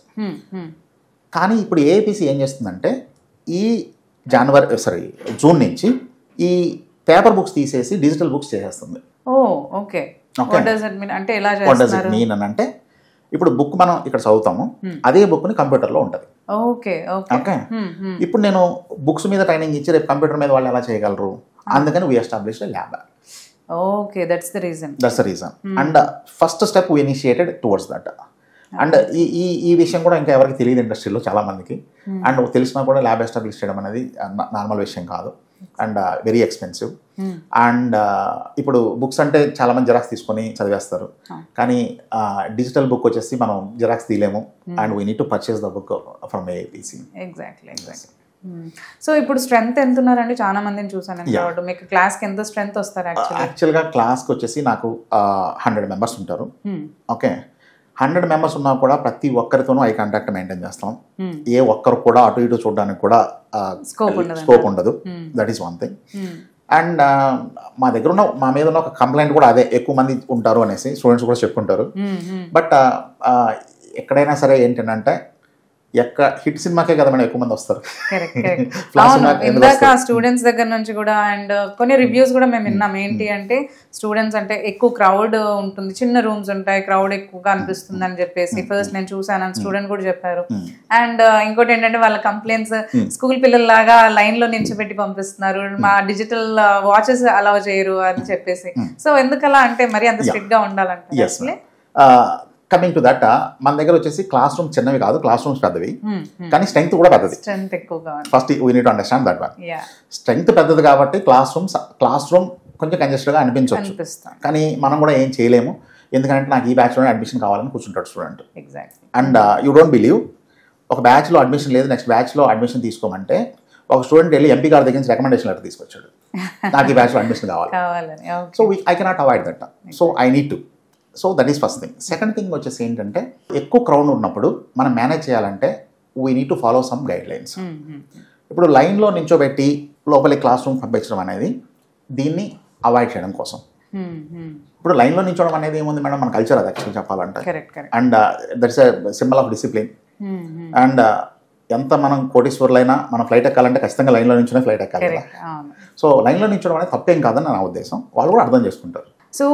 G: కానీ ఇప్పుడు ఏఐపిసి ఏం చేస్తుందంటే ఈ జూన్ నుంచి ఈ పేపర్ బుక్స్ తీసేసి డిజిటల్ బుక్స్ చేసేస్తుంది.
F: వాట్ డస్ ఇట్ మీన్ అంటే
G: ఇప్పుడు బుక్ మనం ఇక్కడ చదువుతాము, అదే బుక్ని కంప్యూటర్లో ఉంటుంది.
F: ఓకే
G: ఓకే, ఇప్పుడు నేను బుక్స్ మీద ట్రైనింగ్ ఇచ్చి రేపు కంప్యూటర్ మీద వాళ్ళు ఎలా చేయగలరు, అందుకని we established lab.
F: Okay, that's the reason. And
G: first step we initiated towards that. And ఈ విషయం కూడా ఇంకా ఎవరికి తెలియదు ఇండస్ట్రీలో చాలా మందికి. అండ్ తెలిసినా కూడా ల్యాబ్ ఎస్టాబ్లిష్ చేయడం అనేది నార్మల్ విషయం కాదు, అండ్ వెరీ ఎక్స్పెన్సివ్. అండ్ ఇప్పుడు బుక్స్ అంటే చాలా మంది జిరాక్స్ తీసుకొని చదివేస్తారు, కానీ డిజిటల్ బుక్ వచ్చేసి మనం జిరాక్స్ తీయలేము. And we need to purchase the book from AIPC.
F: Exactly. So ఇప్పుడు స్ట్రెంత్ ఎంత ఉన్నారండి? చాలా మందిని చూసాను. మీకు క్లాస్కి ఎంత స్ట్రెంత్ వస్తారు?
G: యాక్చువల్గా క్లాస్కి వచ్చేసి నాకు 100 members ఉంటారు. ఓకే, 100 members ఉన్నా కూడా ప్రతి ఒక్కరితోనూ ఐ కాంటాక్ట్ మెయింటైన్ చేస్తాం. ఏ ఒక్కరు కూడా అటు ఇటు చూడడానికి కూడా స్కోప్ ఉండదు. That is one thing. And మా మీద ఉన్న ఒక కంప్లైంట్ కూడా అదే, ఎక్కువ మంది ఉంటారు అనేసి స్టూడెంట్స్ కూడా చెప్పుకుంటారు. బట్ ఎక్కడైనా సరే ఏంటంటే హిట్ సినిమాకే కదా మనం ఎక్కువ మంది వస్తారు.
F: ఇందాక స్టూడెంట్స్ దగ్గర నుంచి కూడా అండ్ కొన్ని రివ్యూస్ కూడా మేము విన్నాం. ఏంటి అంటే స్టూడెంట్స్ అంటే ఎక్కువ క్రౌడ్ ఉంటుంది, చిన్న రూమ్స్ ఉంటాయి, క్రౌడ్ ఎక్కువగా అనిపిస్తుంది అని చెప్పేసి ఫస్ట్ నేను చూసాను అని స్టూడెంట్ కూడా చెప్పారు. అండ్ ఇంకోటి ఏంటంటే వాళ్ళ కంప్లైంట్స్, స్కూల్ పిల్లల్లాగా లైన్ లో నిల్చోబెట్టి పంపిస్తున్నారు, మా డిజిటల్ వాచెస్ అలౌ చేయరు అని చెప్పేసి. సో ఎందుకలా అంటే మరి అంత స్ట్రిక్ట్ గా ఉండాలంటే?
G: కమింగ్ టు దట్, మన దగ్గర వచ్చేసి క్లాస్ రూమ్ చిన్నవి కాదు, క్లాస్ రూమ్స్ పెద్దవి, కానీ స్ట్రెంగ్త్ కూడా పెద్దది. First we need to understand that one. Strength పెద్దది కాబట్టి క్లాస్ రూమ్ కొంచెం కంజెస్టెడ్గా అనిపించవచ్చు, కానీ మనం కూడా ఏం చేయలేము. ఎందుకంటే నాకు ఈ బ్యాచ్లోనే అడ్మిషన్ కావాలని కూర్చుంటాడు student. And you don't believe, ఒక బ్యాచ్లో అడ్మిషన్ లేదు, నెక్స్ట్ బ్యాచ్లో అడ్మిషన్ తీసుకోమంటే ఒక స్టూడెంట్ వెళ్ళి ఎంపీ గారి దగ్గర నుంచి రికమెండేషన్ లెటర్ తీసుకొచ్చాడు, నాకు ఈ బ్యాచ్లో అడ్మిషన్ కావాలి. So I cannot avoid that. So I need to. So that is first thing. Second thing వచ్చేసి ఏంటంటే ఎక్కువ క్రౌడ్ ఉన్నప్పుడు మనం మేనేజ్ చేయాలంటే we need to follow some guide lines. ఇప్పుడు లైన్లో నించోబెట్టి లోపలి క్లాస్ రూమ్ పంపించడం అనేది దీన్ని అవాయిడ్ చేయడం కోసం. ఇప్పుడు లైన్లో నించోవడం అనేది ఏముంది మేడం, మన కల్చర్ అది యాక్చువల్ చెప్పాలంటే. And that's a symbol of discipline. And ఎంత మనం కోటీశ్వర్లైనా మనం ఫ్లైట్ ఎక్కాలంటే ఖచ్చితంగా లైన్లో నించునే ఫ్లైట్ ఎక్కాలి కదా. సో లైన్లో నించోవడం అనేది తప్పేం కాదని నా ఉద్దేశం, వాళ్ళు కూడా అర్థం చేసుకుంటారు.
F: సో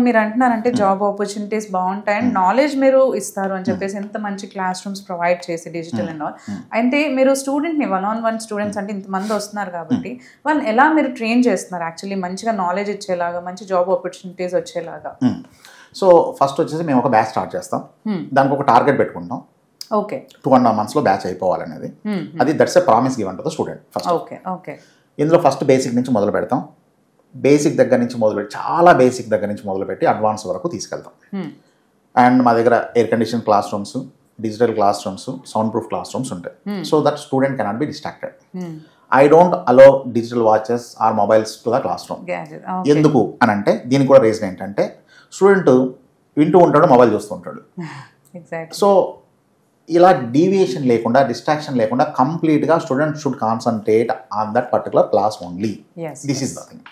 F: మీరు అంటున్నారంటే జాబ్ ఆపర్చునిటీస్ బాగుంటాయి అండ్ నాలెడ్జ్ మీరు ఇస్తారు అని చెప్పేసి ఎంత మంచి క్లాస్ రూమ్స్ ప్రొవైడ్ చేసి డిజిటల్ అండ్ ఆల్. అంటే మీరు స్టూడెంట్ని 1-on-1 స్టూడెంట్స్ అంటే ఇంతమంది వస్తున్నారు కాబట్టి వాళ్ళు ఎలా మీరు ట్రైన్ చేస్తున్నారు యాక్చువల్లీ మంచిగా నాలెడ్జ్ ఇచ్చేలాగా, మంచి జాబ్ ఆపర్చునిటీస్ వచ్చేలాగా?
G: సో ఫస్ట్ వచ్చేసి మేము ఒక బ్యాచ్ స్టార్ట్ చేస్తాం, దానికి ఒక టార్గెట్ పెట్టుకుంటాం.
F: ఓకే,
G: 2.5 months బ్యాచ్ అయిపోవాలనేది. అది that's a promise given to the student first.
F: Okay okay.
G: ఇందులో ఫస్ట్ బేసిక్ నుంచి మొదలు పెడతాం. బేసిక్ దగ్గర నుంచి మొదలుపెట్టి, చాలా బేసిక్ దగ్గర నుంచి మొదలుపెట్టి అడ్వాన్స్ వరకు తీసుకెళ్తాం. అండ్ మా దగ్గర air condition classrooms, digital classrooms, soundproof classrooms ఉంటాయి. So that student cannot be distracted. I don't allow digital watches or mobiles to the classroom. ఎందుకు అని అంటే దీనికి కూడా రీజన్ ఏంటంటే స్టూడెంట్ వింటూ ఉంటాడు, మొబైల్ చూస్తూ ఉంటాడు. సో ఇలా డీవియేషన్ లేకుండా, డిస్ట్రాక్షన్ లేకుండా కంప్లీట్గా student should concentrate on that particular class only. This is the thing.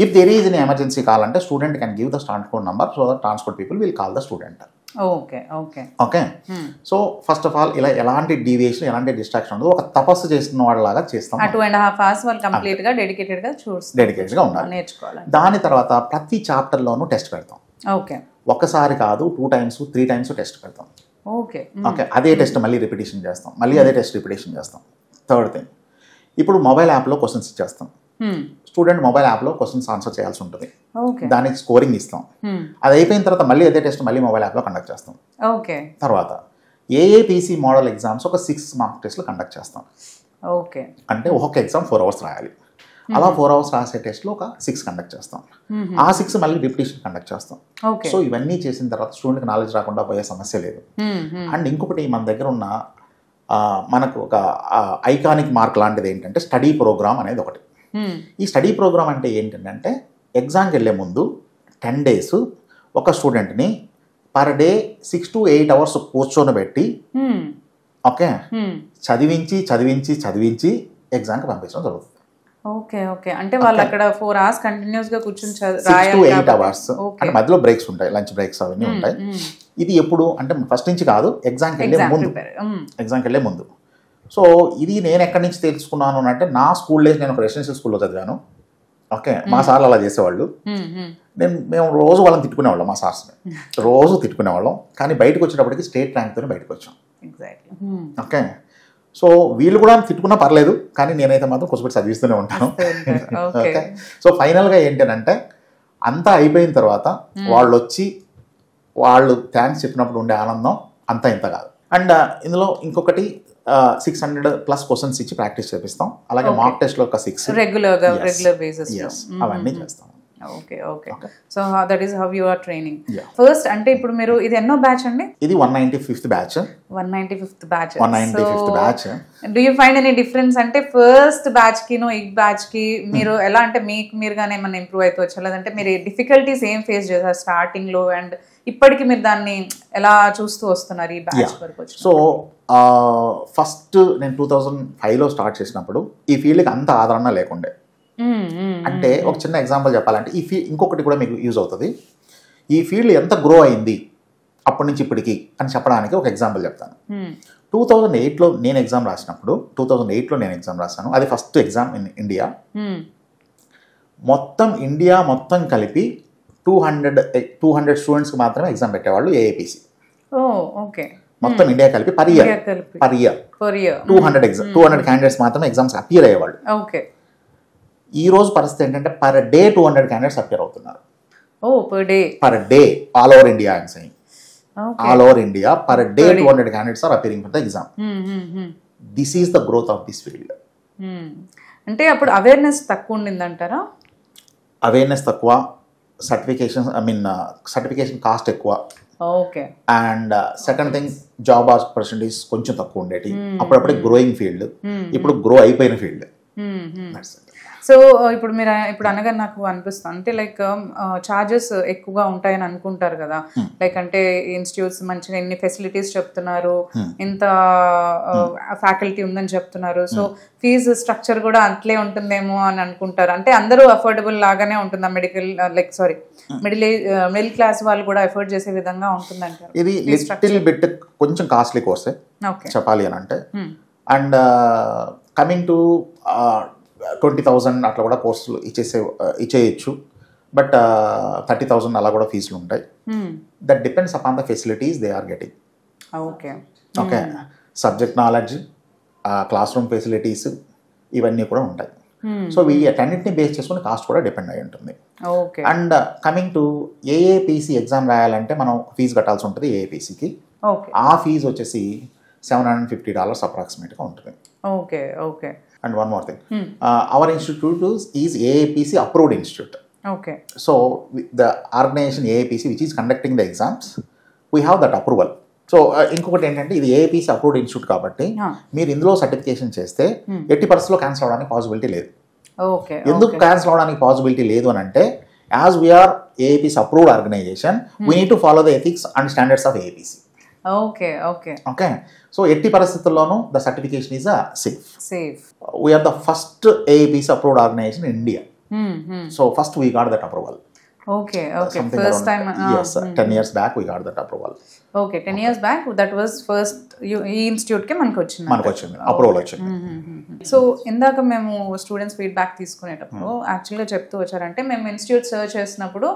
G: If there is an emergency call అంటే student can give the transport number, so that transport people will call the student.
F: Okay okay
G: okay. So first of all ఇలా ఎలాంటి deviation, ఎలాంటి distraction ఉండదు. ఒక తపస్సు చేస్తున్న వాళ్ళలాగా చేస్తాం.
F: 2.5 hours వాళ్ళు కంప్లీట్గా డెడికేటెడ్గా
G: ఉండాలి, నేర్చుకోవాలి. దాని తర్వాత ప్రతి చాప్టర్లోనూ టెస్ట్ పెడతాం.
F: ఓకే,
G: ఒక్కసారి కాదు 2 times 3 times టెస్ట్ పెడతాం.
F: Okay
G: okay. అదే టెస్ట్ మళ్ళీ రిపిటేషన్ చేస్తాం, మళ్ళీ అదే టెస్ట్ రిపిటేషన్ చేస్తాం. థర్డ్ థింగ్, ఇప్పుడు మొబైల్ యాప్లో క్వశ్చన్స్ ఇచ్చేస్తాం. స్టూడెంట్ మొబైల్ యాప్లో క్వశ్చన్స్ ఆన్సర్ చేయాల్సి ఉంటుంది, దానికి స్కోరింగ్ ఇస్తాం. అది అయిపోయిన తర్వాత మళ్ళీ అదే టెస్ట్ మళ్ళీ మొబైల్ యాప్లో కండక్ట్ చేస్తాం.
F: ఓకే.
G: తర్వాత ఏఏపిసి మోడల్ ఎగ్జామ్స్ ఒక 6 mark టెస్ట్లు కండక్ట్ చేస్తాం.
F: ఓకే.
G: అంటే ఒక్కొక్క ఎగ్జామ్ 4 hours రాయాలి. అలా 4 hours రాసే టెస్ట్లో ఒక 6 కండక్ట్ చేస్తాం. ఆ 6 మళ్ళీ రిపిటేషన్ కండక్ట్ చేస్తాం. సో ఇవన్నీ చేసిన తర్వాత స్టూడెంట్కి నాలెడ్జ్ రాకుండా పోయే సమస్య లేదు. అండ్ ఇంకొకటి మన దగ్గర ఉన్న మనకు ఒక ఐకానిక్ మార్క్ లాంటిది ఏంటంటే స్టడీ ప్రోగ్రామ్ అనేది ఒకటి. ఈ స్టడీ ప్రోగ్రామ్ అంటే ఏంటంటే ఎగ్జామ్కి వెళ్ళే ముందు 10 days ఒక స్టూడెంట్ని పర్ డే 6 to 8 hours కూర్చొని ఓకే చదివించి ఎగ్జామ్కి పంపించడం జరుగుతుంది.
F: Okay okay. అంటే వాళ్ళు అక్కడ 4 hours కంటిన్యూస్ గా కూర్చొని
G: 6 to 8 hours. అంటే మధ్యలో బ్రేక్స్ ఉంటాయి, లంచ్ బ్రేక్స్ అవన్నీ ఉంటాయి. ఇది ఎప్పుడు అంటే ఫస్ట్ నుంచి కాదు, ఎగ్జామ్కి వెళ్ళే ముందు. సో ఇది నేను ఎక్కడి నుంచి తెలుసుకున్నాను అంటే నా స్కూల్ డేస్, నేను ఒక రెసిడెన్షియల్ స్కూల్లో చదివాను. ఓకే, మా సార్లు అలా చేసేవాళ్ళు. మేము రోజు వాళ్ళని తిట్టుకునేవాళ్ళం, మా సార్స్ని రోజు తిట్టుకునేవాళ్ళం. కానీ బయటకు వచ్చేటప్పటికి స్టేట్ ర్యాంక్తోనే బయటకు వచ్చాం. ఓకే, సో వీళ్ళు కూడా తిట్టుకున్నా పర్లేదు, కానీ నేనైతే మాత్రం కొంచెం చదివిస్తూనే ఉంటాను. ఓకే, సో ఫైనల్గా ఏంటంటే అంతా అయిపోయిన తర్వాత వాళ్ళు వచ్చి వాళ్ళు థ్యాంక్స్ చెప్పినప్పుడు ఉండే ఆనందం అంతా ఇంత కాదు. అండ్ ఇందులో ఇంకొకటి 600+ క్వశ్చన్స్ ఇచ్చి ప్రాక్టీస్ చేపిస్తాం. అలాగే మాక్ టెస్ట్లో ఒక 6
F: రెగ్యులర్ బేసిస్
G: అవన్నీ చేస్తాం.
F: Okay. So that is how you are training. First అంటే ఇప్పుడు మీరు ఇది ఎన్నో బ్యాచ్ అండి?
G: ఇది 195th batch.
F: 195th batch.
G: 195th batch.
F: Do you find any difference అంటే ఫస్ట్ బ్యాచ్ కి ఈ బ్యాచ్ కి మీరు ఎలా అంటే మీరుగానే ఏమైనా ఇంప్రూవ్ అయితే వచ్చా, లేదంటే మీరు డిఫికల్టీస్ ఏం ఫేస్ చేశారు స్టార్టింగ్ లో, అండ్ ఇప్పటికి మీరు దాన్ని ఎలా చూస్తూ వస్తున్నారు ఈ బ్యాచ్ వరకు?
G: సో ఫస్ట్ నేను 2005లో స్టార్ట్ చేసినప్పుడు ఈ ఫీల్డ్కి అంత ఆదరణ లేకుండే. అంటే ఒక చిన్న ఎగ్జాంపుల్ చెప్పాలంటే ఈ ఇంకొకటి కూడా మీకు యూజ్ అవుతుంది. ఈ ఫీల్డ్ ఎంత గ్రో అయింది అప్పటి నుంచి ఇప్పటికి అని చెప్పడానికి ఒక ఎగ్జాంపుల్ చెప్తాను. 2008లో నేను ఎగ్జామ్ రాసినప్పుడు, 2008లో నేను ఎగ్జామ్ రాశాను. అది ఫస్ట్ ఎగ్జామ్ ఇన్ ఇండియా. మొత్తం ఇండియా మొత్తం కలిపి 200 స్టూడెంట్స్కి మాత్రమే ఎగ్జామ్ పెట్టేవాళ్ళు ఏఏపీసీ. మొత్తం ఇండియా కలిపి పర్ ఇయర్ 200 క్యాండిడేట్స్ మాత్రమే ఎగ్జామ్స్ అపియర్ అయ్యేవాళ్ళు. ఈ రోజు పరిస్థితి ఏంటంటే పర్ డే 200 క్యాండిడేట్స్ అపియర్ అవుతున్నారు. Per day all over India I'm saying. All over India per day 200 candidates are appearing for the exam. This is the growth of this field.
F: అంటే అప్పుడు awareness తక్కువ ఉండిందంటారా?
G: అవేర్నెస్ తక్కువ, certification cost ఎక్కువ. And second thing job opportunities కొంచెం తక్కువ ఉండేటి. అప్పుడప్పుడే గ్రోయింగ్ ఫీల్డ్, ఇప్పుడు గ్రో అయిపోయిన ఫీల్డ్.
F: సో ఇప్పుడు మీరు ఇప్పుడు అనగా నాకు అనిపిస్తుంది అంటే లైక్ చార్జెస్ ఎక్కువగా ఉంటాయని అనుకుంటారు కదా, లైక్ అంటే ఇన్స్టిట్యూట్స్ మంచిగా ఎన్ని ఫెసిలిటీస్ చెప్తున్నారు, ఇంత ఫ్యాకల్టీ ఉందని చెప్తున్నారు, సో ఫీజు స్ట్రక్చర్ కూడా అట్లే ఉంటుందేమో అని అనుకుంటారు. అంటే అందరూ అఫోర్డబుల్ లాగానే ఉంటుందా? మిడిల్ క్లాస్ వాళ్ళు కూడా అఫోర్డ్ చేసే విధంగా ఉంటుందంటారు?
G: ఇది లిటిల్ బిట్ కొంచెం కాస్ట్లీ కోర్సే చెప్పాలి అని అంటే. అండ్ కమింగ్ టు 20,000 అట్లా కూడా కోర్సులు ఇచ్చేయచ్చు. బట్ 30,000 అలా కూడా ఫీజులు ఉంటాయి. That depends upon the facilities they are getting. Okay, subject knowledge, class room facilities ఇవన్నీ కూడా ఉంటాయి. సో వీటన్నిటిని బేస్ చేసుకుని కాస్ట్ కూడా డిపెండ్ అయి ఉంటుంది. And coming to AAPC exam రాయాలంటే మనం ఫీజు కట్టాల్సి ఉంటుంది ఏఏపీసీకి. ఆ ఫీజు వచ్చేసి $750 అప్రాక్సిమేట్గా ఉంటుంది. And one more thing, our institute is AAPC approved institute. So the organization AAPC which is conducting the exams, we have that approval. So ఇంకొకటి ఏంటంటే ఇది ఏఐపిసి అప్రూవ్డ్ ఇన్స్టిట్యూట్ కాబట్టి మీరు ఇందులో సర్టిఫికేషన్ చేస్తే 80% క్యాన్సిల్ అవడానికి పాసిబిలిటీ లేదు. ఎందుకు క్యాన్సిల్ అవడానికి పాసిబిలిటీ లేదు అని అంటే, as we are AIPC approved organisation, we need to follow the ethics and standards of AIPC. Okay, so ఎట్టి పరిస్థితుల్లోనూ the certification is safe. We are the first AIPC approved organisation in India. So first we got that approval.
F: First time.
G: Yes, 10 years back we got that approval.
F: 10 years back that was first ఈ institute కి మనకు వచ్చింది
G: approval వచ్చింది.
F: So ఇందాక మేము students feedback తీసుకునేటప్పుడు యాక్చువల్గా చెప్తూ వచ్చారంటే, మేము ఇన్స్టిట్యూట్ సర్చ్ చేసినప్పుడు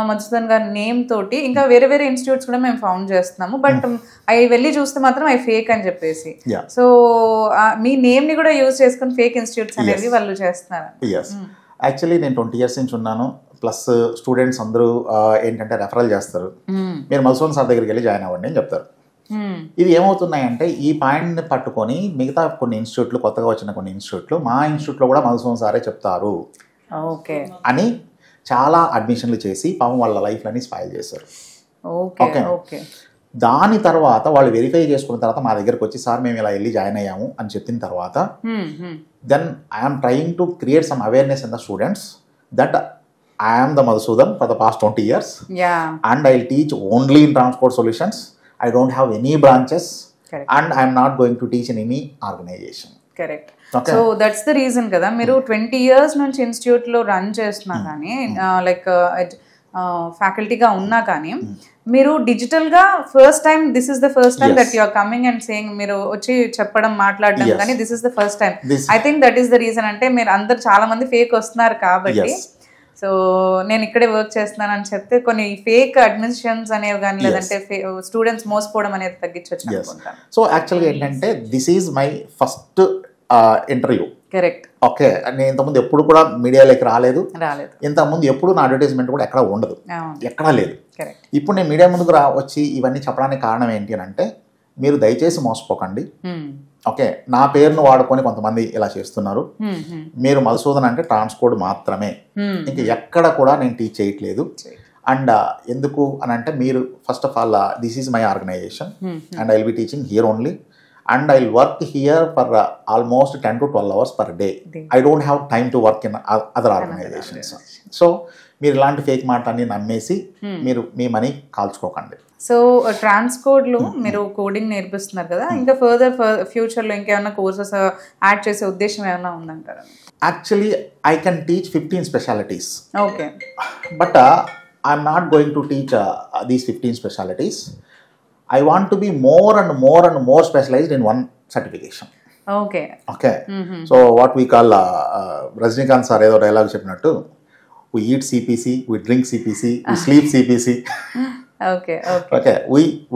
F: మధుసూదన్ గారి నేమ్ తోటి ఇంకా వేరే వేరే ఇన్స్టిట్యూట్స్ కూడా మేము ఫౌండ్ చేస్తున్నాము, బట్ అవి వెళ్ళి చూస్తే మాత్రం అవి ఫేక్ అని చెప్పేసి. సో మీ నేమ్ ని కూడా యూజ్ చేసుకుని ఫేక్ ఇన్స్టిట్యూట్స్ అనేవి వాళ్ళు చేస్తున్నారు.
G: యాక్చువల్లీ నేను 20 years నుంచి ఉన్నాను. ప్లస్ స్టూడెంట్స్ అందరూ ఏంటంటే రెఫరల్ చేస్తారు, మీరు మధుసూదన్ సార్ దగ్గరికి వెళ్ళి జాయిన్ అవ్వండి అని చెప్తారు. ఇది ఏమవుతున్నాయంటే, ఈ పాయింట్ని పట్టుకొని మిగతా కొన్ని ఇన్స్టిట్యూట్లు, కొత్తగా వచ్చిన కొన్ని ఇన్స్టిట్యూట్లు, మా ఇన్స్టిట్యూట్లో కూడా మధుసూదన్ సారే చెప్తారు అని చాలా అడ్మిషన్లు చేసి పాపం వాళ్ళ లైఫ్లన్నీ స్పాయిల్ చేశారు. ఓకే, దాని తర్వాత వాళ్ళు వెరిఫై చేసుకున్న తర్వాత మా దగ్గరకు వచ్చి, సార్ మేము ఇలా వెళ్ళి జాయిన్ అయ్యాము అని చెప్పిన తర్వాత, then I'm trying to create some awareness in the students that I am the Madhusudan for the past 20 years. And I'll teach only in transport solutions. I don't have any branches. Correct. And I'm not going to teach in any organization.
F: Correct. Okay. So that's the reason kada మీరు 20 years నుంచి institute లో run చేస్తున్నా కానీ, like ఫ్యాకల్టీగా ఉన్నా కానీ, మీరు digital గా first time this is the first time that you are coming and saying, మీరు వచ్చి చెప్పడం మాట్లాడడం కానీ this is the first time. I think that is the reason. అంటే మీరు అందరు చాలా మంది ఫేక్ వస్తున్నారు కాబట్టి, సో నేను ఇక్కడే వర్క్ చేస్తున్నాను అని చెప్తే కొన్ని ఫేక్ అడ్మిషన్స్ అనేవి కానీ లేదంటే స్టూడెంట్స్ మోసపోవడం అనేది తగ్గించవచ్చు అనుకుంటాను.
G: సో యాక్చువల్గా ఏంటంటే this is my first interview.
F: Correct.
G: Okay, నేను ఇంతకుముందు ఎప్పుడు కూడా మీడియాలోకి రాలేదు. ఇంతకుముందు ఎప్పుడు నా అడ్వర్టైజ్మెంట్ కూడా ఎక్కడ ఉండదు, ఎక్కడా లేదు. ఇప్పుడు నేను మీడియా ముందుకు వచ్చి ఇవన్నీ చెప్పడానికి కారణం ఏంటి అని అంటే, మీరు దయచేసి మోసపోకండి. ఓకే, నా పేరును వాడుకొని కొంతమంది ఇలా చేస్తున్నారు. మీరు మధుసూదన్ అంటే ట్రాన్స్కోడ్ మాత్రమే, ఇంకా ఎక్కడ కూడా నేను టీచ్ చేయట్లేదు. అండ్ ఎందుకు అని అంటే, మీరు first of all this is my organisation and I will be teaching here only. And I'll work here for almost 10 to 12 hours per day. I don't have time to work in other organizations. So, మీరు ఇలాంటి fake మాటలన్నీ నమ్మేసి మీరు మీ money కాల్చుకోకండి.
F: So ట్రాన్స్కోడ్లో మీరు coding నేర్పిస్తున్నారు కదా, ఇంకా further ఫ్యూచర్లో ఇంకేమైనా కోర్సెస్ యాడ్ చేసే ఉద్దేశం ఏమైనా ఉందంటారా?
G: Actually I can teach 15 specialties.
F: Okay,
G: but I'm not going to teach these 15 specialties. I want to be more and more and more specialized in one certification.
F: Okay.
G: Okay. So what we call Rajnikant sir edo dialogue cheppinattu, we eat CPC, we drink CPC, we sleep CPC.
F: Okay.
G: Okay.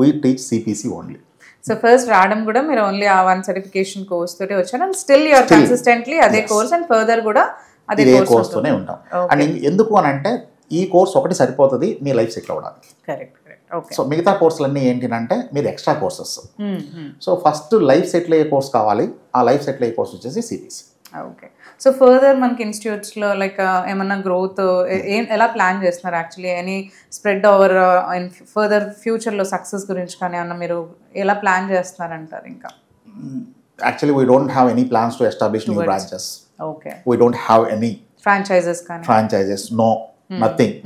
G: We teach CPC only.
F: So first రావడం కూడా మీరు only ఆ one certification course తోటే వచ్చారు, and still you are consistently అదే course and further కూడా అదే course తోనే ఉంటాం.
G: అండ్ ఎందుకు అని అంటే, ఈ కోర్స్ ఒకటి సరిపోతుంది మీ లైఫ్ సెటిల్ అవ్వడానికి.
F: కరెక్ట్.
G: సో మిగతా కోర్సులన్నీ ఏంటంటే మీరు extra courses. So first life settle అయ్యే కోర్స్ కావాలి, ఆ లైఫ్ సెటిల్ అయ్యే కోర్స్ వచ్చేసి సిబిసి.
F: ఓకే. సో ఫర్దర్ మనకి ఇన్స్టిట్యూట్స్లో లైక్ ఏమన్నా గ్రోత్ ఎలా ప్లాన్ చేస్తున్నారు? Actually any spread over in further ఫ్యూచర్లో సక్సెస్ గురించి కానీ ఏమన్నా మీరు ఎలా ప్లాన్ చేస్తున్నారంటారు? ఇంకా
G: actually we don't have any plans to establish new branches.
F: Okay.
G: We don't have any
F: franchises,
G: no, nothing.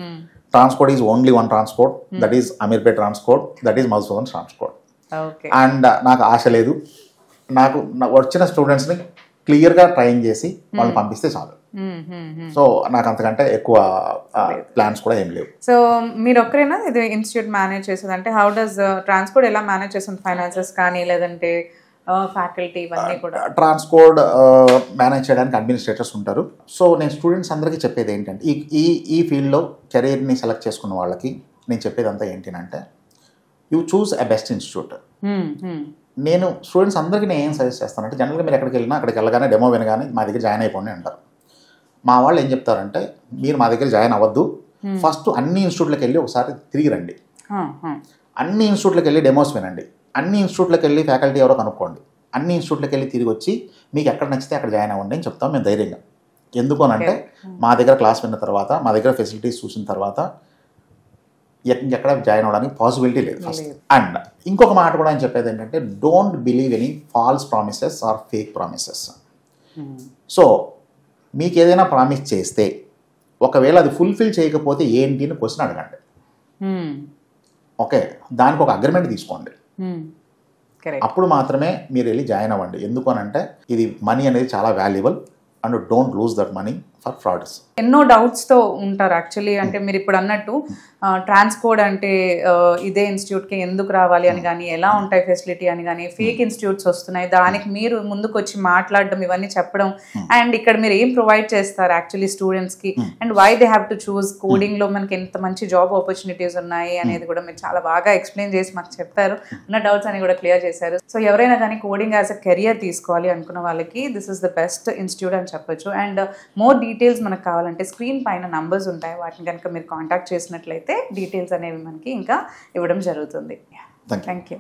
G: Transport is only one transport, that is Amirpet transport, that is Madhusudan transport.
F: Okay.
G: And నాకు ఆశ లేదు, నాకు వచ్చిన స్టూడెంట్స్ని క్లియర్గా train చేసి వాళ్ళు పంపిస్తే చాలు. సో నాకు అంతకంటే ఎక్కువ ప్లాన్స్ కూడా ఏం లేవు.
F: సో మీరు ఒక్కరేనా ఇది ఇన్స్టిట్యూట్ మేనేజ్ చేసేది? అంటే హౌ డస్ ట్రాన్స్పోర్ట్ ఎలా మేనేజ్ చేస్తుంది? ఫైనాన్సెస్ కానీ లేదంటే ఫ్యాకల్టీ ఇవన్నీ కూడా?
G: ట్రాన్స్కోడ్ మేనేజ్ చేయడానికి అడ్మినిస్ట్రేటర్స్ ఉంటారు. సో నేను స్టూడెంట్స్ అందరికీ చెప్పేది ఏంటంటే, ఈ ఫీల్డ్లో కెరీర్ని సెలెక్ట్ చేసుకున్న వాళ్ళకి నేను చెప్పేది అంతా ఏంటంటే, you choose a best institute. నేను స్టూడెంట్స్ అందరికీ నేను ఏం సజెస్ట్ చేస్తానంటే, జనరల్గా మీరు ఎక్కడికి వెళ్ళినా అక్కడికి వెళ్ళగానే డెమో వినగానే మా దగ్గర జాయిన్ అయిపోండి అంటారు. మా వాళ్ళు ఏం చెప్తారంటే, మీరు మా దగ్గర జాయిన్ అవ్వద్దు, ఫస్ట్ అన్ని ఇన్స్టిట్యూట్లకు వెళ్ళి ఒకసారి తిరిగి రండి, అన్ని ఇన్స్టిట్యూట్లకు వెళ్ళి డెమోస్ వినండి, అన్ని ఇన్స్టిట్యూట్లకు వెళ్ళి ఫ్యాకల్టీ ఎవరో కనుక్కోండి, అన్ని ఇన్స్టిట్యూట్లకు వెళ్ళి తిరిగి వచ్చి మీకు ఎక్కడ నచ్చితే అక్కడ జాయిన్ అవ్వండి అని చెప్తాం మేము ధైర్యంగా. ఎందుకు అనంటే, మా దగ్గర క్లాస్ విన్న తర్వాత, మా దగ్గర ఫెసిలిటీస్ చూసిన తర్వాత ఎక్కడ జాయిన్ అవ్వడానికి పాసిబిలిటీ లేదు ఫస్ట్. అండ్ ఇంకొక మాట కూడా ఆయన చెప్పేది ఏంటంటే, don't believe any false promises or fake promises. So మీకు ఏదైనా ప్రామిస్ చేస్తే ఒకవేళ అది ఫుల్ఫిల్ చేయకపోతే ఏంటి అని క్వశ్చన్ అడగండి. ఓకే, దానికి ఒక అగ్రిమెంట్ తీసుకోండి, అప్పుడు మాత్రమే మీరు వెళ్ళి జాయిన్ అవ్వండి. ఎందుకు అని అంటే, ఇది మనీ అనేది చాలా valuable and don't lose that money for frauds.
F: ఎన్నో డౌట్స్తో ఉంటారు యాక్చువల్లీ. అంటే మీరు ఇప్పుడు అన్నట్టు ట్రాన్స్కోడ్ అంటే ఇదే ఇన్స్టిట్యూట్కి ఎందుకు రావాలి అని కానీ, ఎలా ఉంటాయి ఫెసిలిటీ అని కానీ, ఫేక్ ఇన్స్టిట్యూట్స్ వస్తున్నాయి, దానికి మీరు ముందుకు వచ్చి మాట్లాడడం, ఇవన్నీ చెప్పడం, అండ్ ఇక్కడ మీరు ఏం ప్రొవైడ్ చేస్తారు యాక్చువల్లీ స్టూడెంట్స్కి, and why they have to choose కోడింగ్లో మనకి ఎంత మంచి జాబ్ ఆపర్చునిటీస్ ఉన్నాయి అనేది కూడా మీరు చాలా బాగా ఎక్స్ప్లెయిన్ చేసి మాకు చెప్పారు. ఉన్న డౌట్స్ అని కూడా క్లియర్ చేశారు. సో ఎవరైనా కానీ కోడింగ్ యాజ్ అ కెరియర్ తీసుకోవాలి అనుకున్న వాళ్ళకి this is the best institute అని చెప్పొచ్చు. అండ్ మోర్ డీటెయిల్స్ మనకు కావాలంటే స్క్రీన్ పైన నంబర్స్ ఉంటాయి, వాటిని కనుక మీరు కాంటాక్ట్ చేసినట్లయితే డీటెయిల్స్ అనేవి మనకి ఇంకా ఇవ్వడం జరుగుతుంది.
G: Thank you.